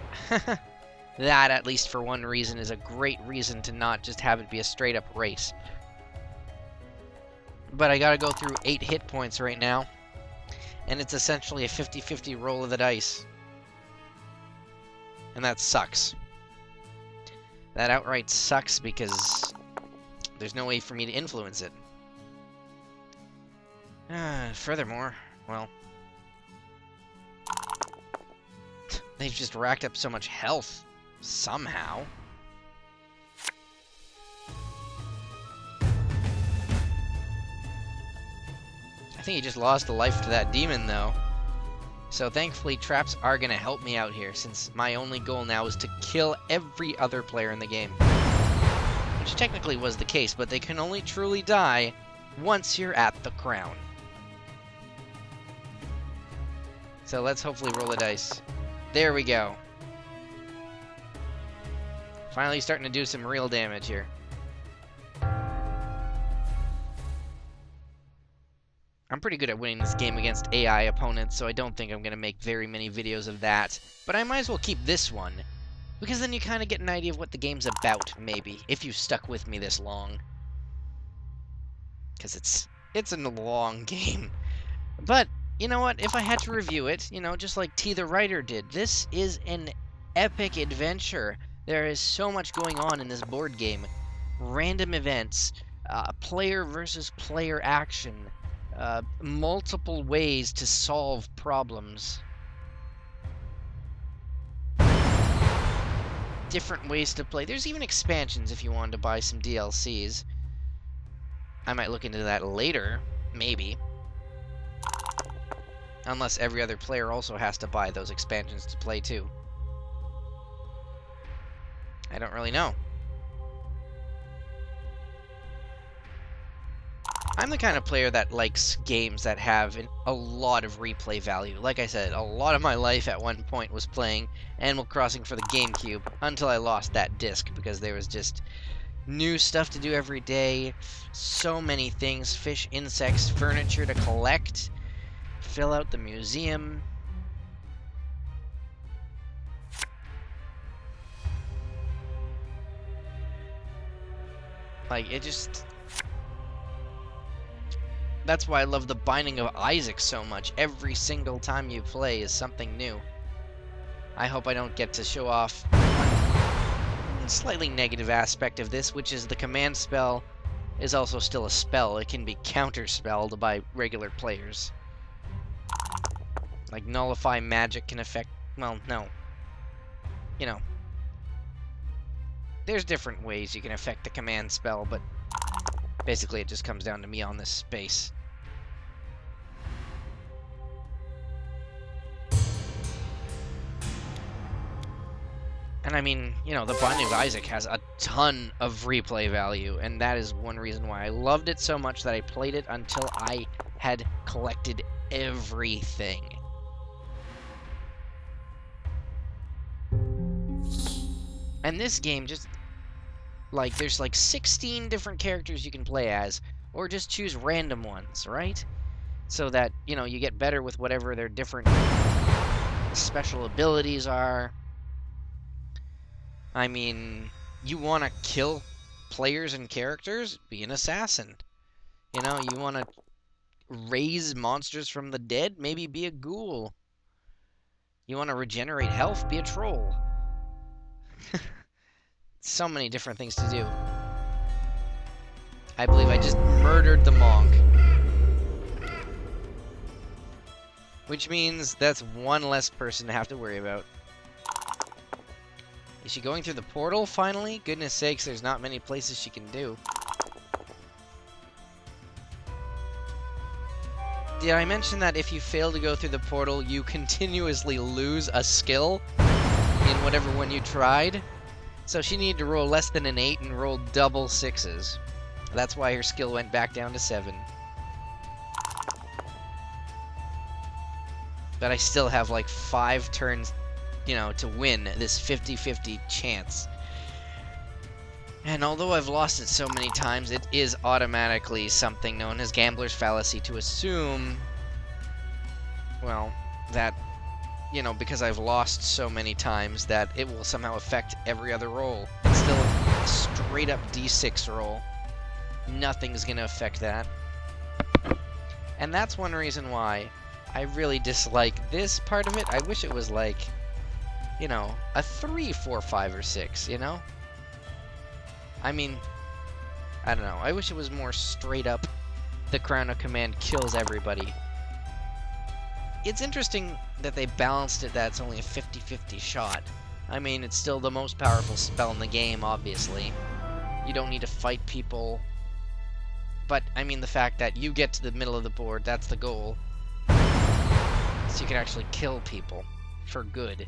That, at least for one reason, is a great reason to not just have it be a straight-up race. But I gotta go through 8 hit points right now, and it's essentially a 50-50 roll of the dice. And that sucks. That outright sucks because there's no way for me to influence it. Furthermore, well, they've just racked up so much health, somehow. I think he just lost a life to that demon, though. So thankfully, traps are going to help me out here, since my only goal now is to kill every other player in the game. Which technically was the case, but they can only truly die once you're at the crown. So let's hopefully roll a dice. There we go. Finally starting to do some real damage here. I'm pretty good at winning this game against AI opponents, so I don't think I'm going to make very many videos of that. But I might as well keep this one, because then you kind of get an idea of what the game's about, maybe, if you've stuck with me this long. Because it's a long game. But, you know what, if I had to review it, you know, just like T the Writer did, this is an epic adventure. There is so much going on in this board game. Random events, player versus player action, multiple ways to solve problems. Different ways to play. There's even expansions if you wanted to buy some DLCs. I might look into that later, maybe. Unless every other player also has to buy those expansions to play too. I don't really know. I'm the kind of player that likes games that have a lot of replay value. Like I said, a lot of my life at one point was playing Animal Crossing for the GameCube until I lost that disc because there was just new stuff to do every day, so many things, fish, insects, furniture to collect, fill out the museum. Like, it just... That's why I love the Binding of Isaac so much. Every single time you play is something new. I hope I don't get to show off slightly negative aspect of this, which is the command spell is also still a spell. It can be counterspelled by regular players. Like, nullify magic can affect... Well, no. You know. There's different ways you can affect the command spell, but basically it just comes down to me on this space. And I mean, you know, the Binding of Isaac has a ton of replay value, and that is one reason why I loved it so much that I played it until I had collected everything. And this game just, like, there's like 16 different characters you can play as, or just choose random ones, right? So that, you know, you get better with whatever their different special abilities are. I mean, you want to kill players and characters? Be an assassin. You know, you want to raise monsters from the dead? Maybe be a ghoul. You want to regenerate health? Be a troll. So many different things to do. I believe I just murdered the monk. Which means that's one less person to have to worry about. Is she going through the portal, finally? Goodness sakes, there's not many places she can do. Did I mention that if you fail to go through the portal, you continuously lose a skill in whatever one you tried? So she needed to roll less than an 8 and roll double 6s. That's why her skill went back down to 7. But I still have like 5 turns, you know, to win this 50-50 chance. And although I've lost it so many times, it is automatically something known as gambler's fallacy to assume, well, that, you know, because I've lost so many times, that it will somehow affect every other roll. It's still a straight up D6 roll. Nothing's gonna affect that. And that's one reason why I really dislike this part of it. I wish it was like, you know, a 3, 4, 5, or 6, you know? I mean, I don't know. I wish it was more straight up, the Crown of Command kills everybody. It's interesting that they balanced it that it's only a 50-50 shot. I mean, it's still the most powerful spell in the game, obviously. You don't need to fight people. But, I mean, the fact that you get to the middle of the board, that's the goal. So you can actually kill people for good.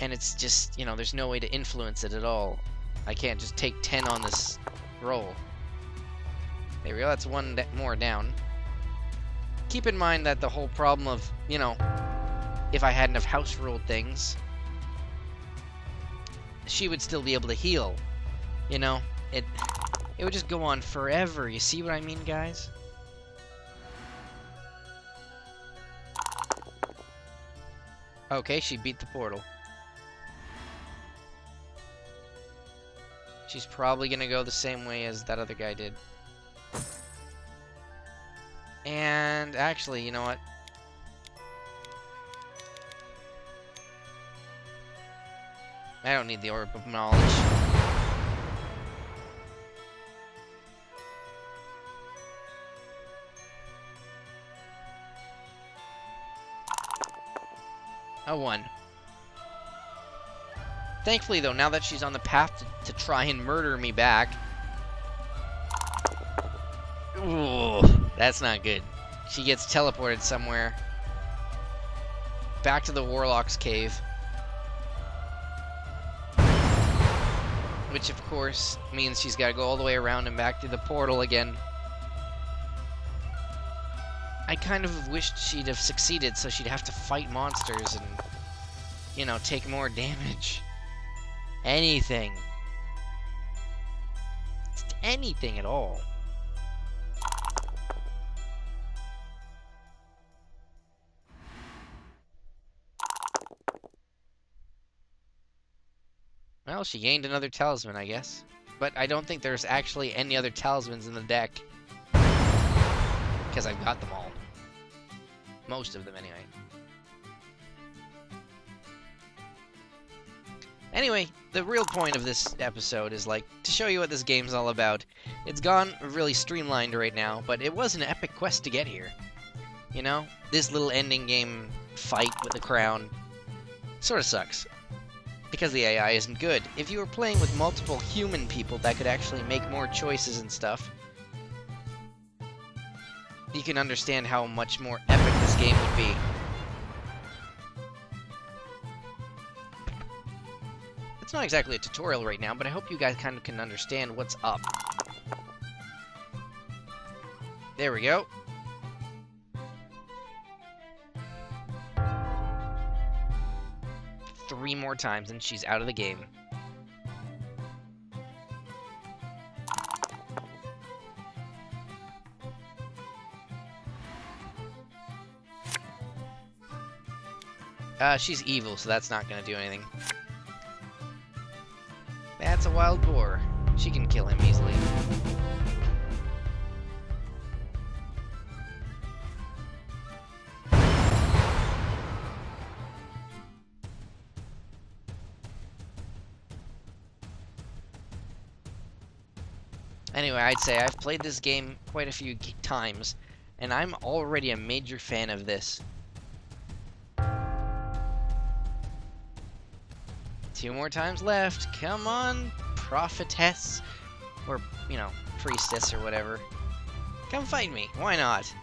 And it's just, you know, there's no way to influence it at all. I can't just take 10 on this roll. There we go, that's one more down. Keep in mind that the whole problem of, you know, if I hadn't have house ruled things, she would still be able to heal. You know, it would just go on forever. You see what I mean, guys? Okay, she beat the portal. She's probably gonna go the same way as that other guy did. And actually, you know what? I don't need the Orb of Knowledge. A 1. Thankfully, though, now that she's on the path to try and murder me back... Ooh, that's not good. She gets teleported somewhere. Back to the Warlock's Cave. Which, of course, means she's got to go all the way around and back to the portal again. I kind of wished she'd have succeeded so she'd have to fight monsters and, you know, take more damage. Anything. Just anything at all. Well, she gained another talisman, I guess. But I don't think there's actually any other talismans in the deck. Because I've got them all. Most of them, anyway. Anyway, the real point of this episode is, like, to show you what this game's all about. It's gone really streamlined right now, but it was an epic quest to get here. You know? This little ending game fight with the crown sort of sucks. Because the AI isn't good. If you were playing with multiple human people that could actually make more choices and stuff, you can understand how much more epic this game would be. It's not exactly a tutorial right now, but I hope you guys kind of can understand what's up. There we go. Three more times and she's out of the game. She's evil, so that's not gonna do anything. That's a wild boar. She can kill him easily. Anyway, I'd say I've played this game quite a few times, and I'm already a major fan of this. 2 more times left. Come on, prophetess. Or, you know, priestess or whatever. Come fight me. Why not?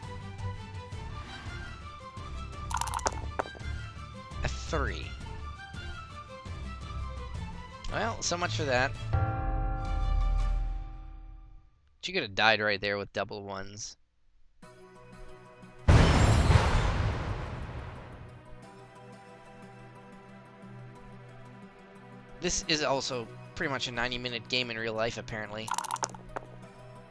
A 3. Well, so much for that. She could have died right there with double ones. This is also pretty much a 90-minute game in real life, apparently.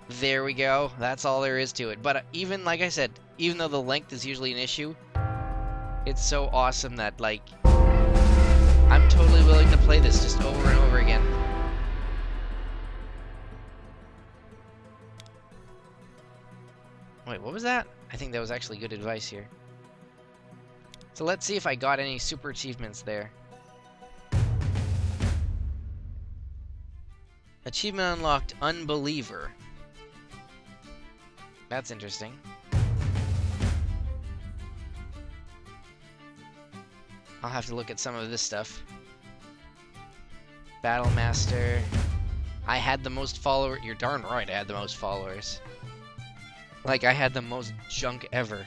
There we go. That's all there is to it. But even, like I said, even though the length is usually an issue, it's so awesome that, like, I'm totally willing to play this just over and over again. Wait, what was that? I think that was actually good advice here. So let's see if I got any super achievements there. Achievement unlocked, Unbeliever. That's interesting. I'll have to look at some of this stuff. Battle Master. I had the most followers. You're darn right I had the most followers. Like, I had the most junk ever.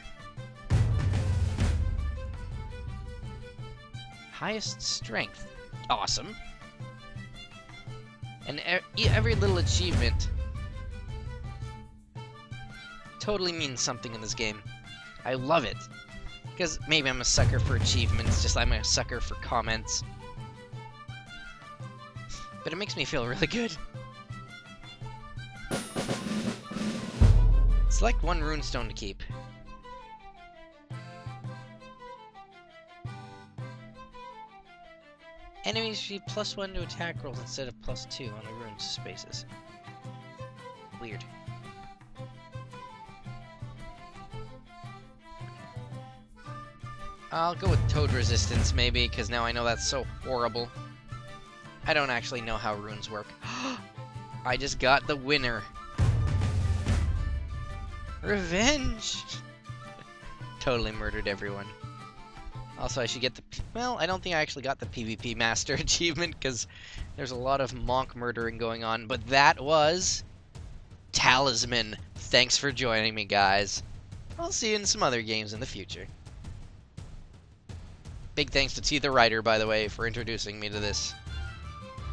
Highest strength. Awesome. And every little achievement totally means something in this game. I love it. Because maybe I'm a sucker for achievements, just like I'm a sucker for comments. But it makes me feel really good. Select 1 runestone to keep. Enemies receive +1 to attack rolls instead of +2 on the rune spaces. Weird. I'll go with toad resistance, maybe, because now I know that's so horrible. I don't actually know how runes work. I just got the winner. Revenge! Totally murdered everyone. Also, I should get the... Well, I don't think I actually got the PvP Master achievement, because there's a lot of monk murdering going on, but that was... Talisman. Thanks for joining me, guys. I'll see you in some other games in the future. Big thanks to T the Writer, by the way, for introducing me to this.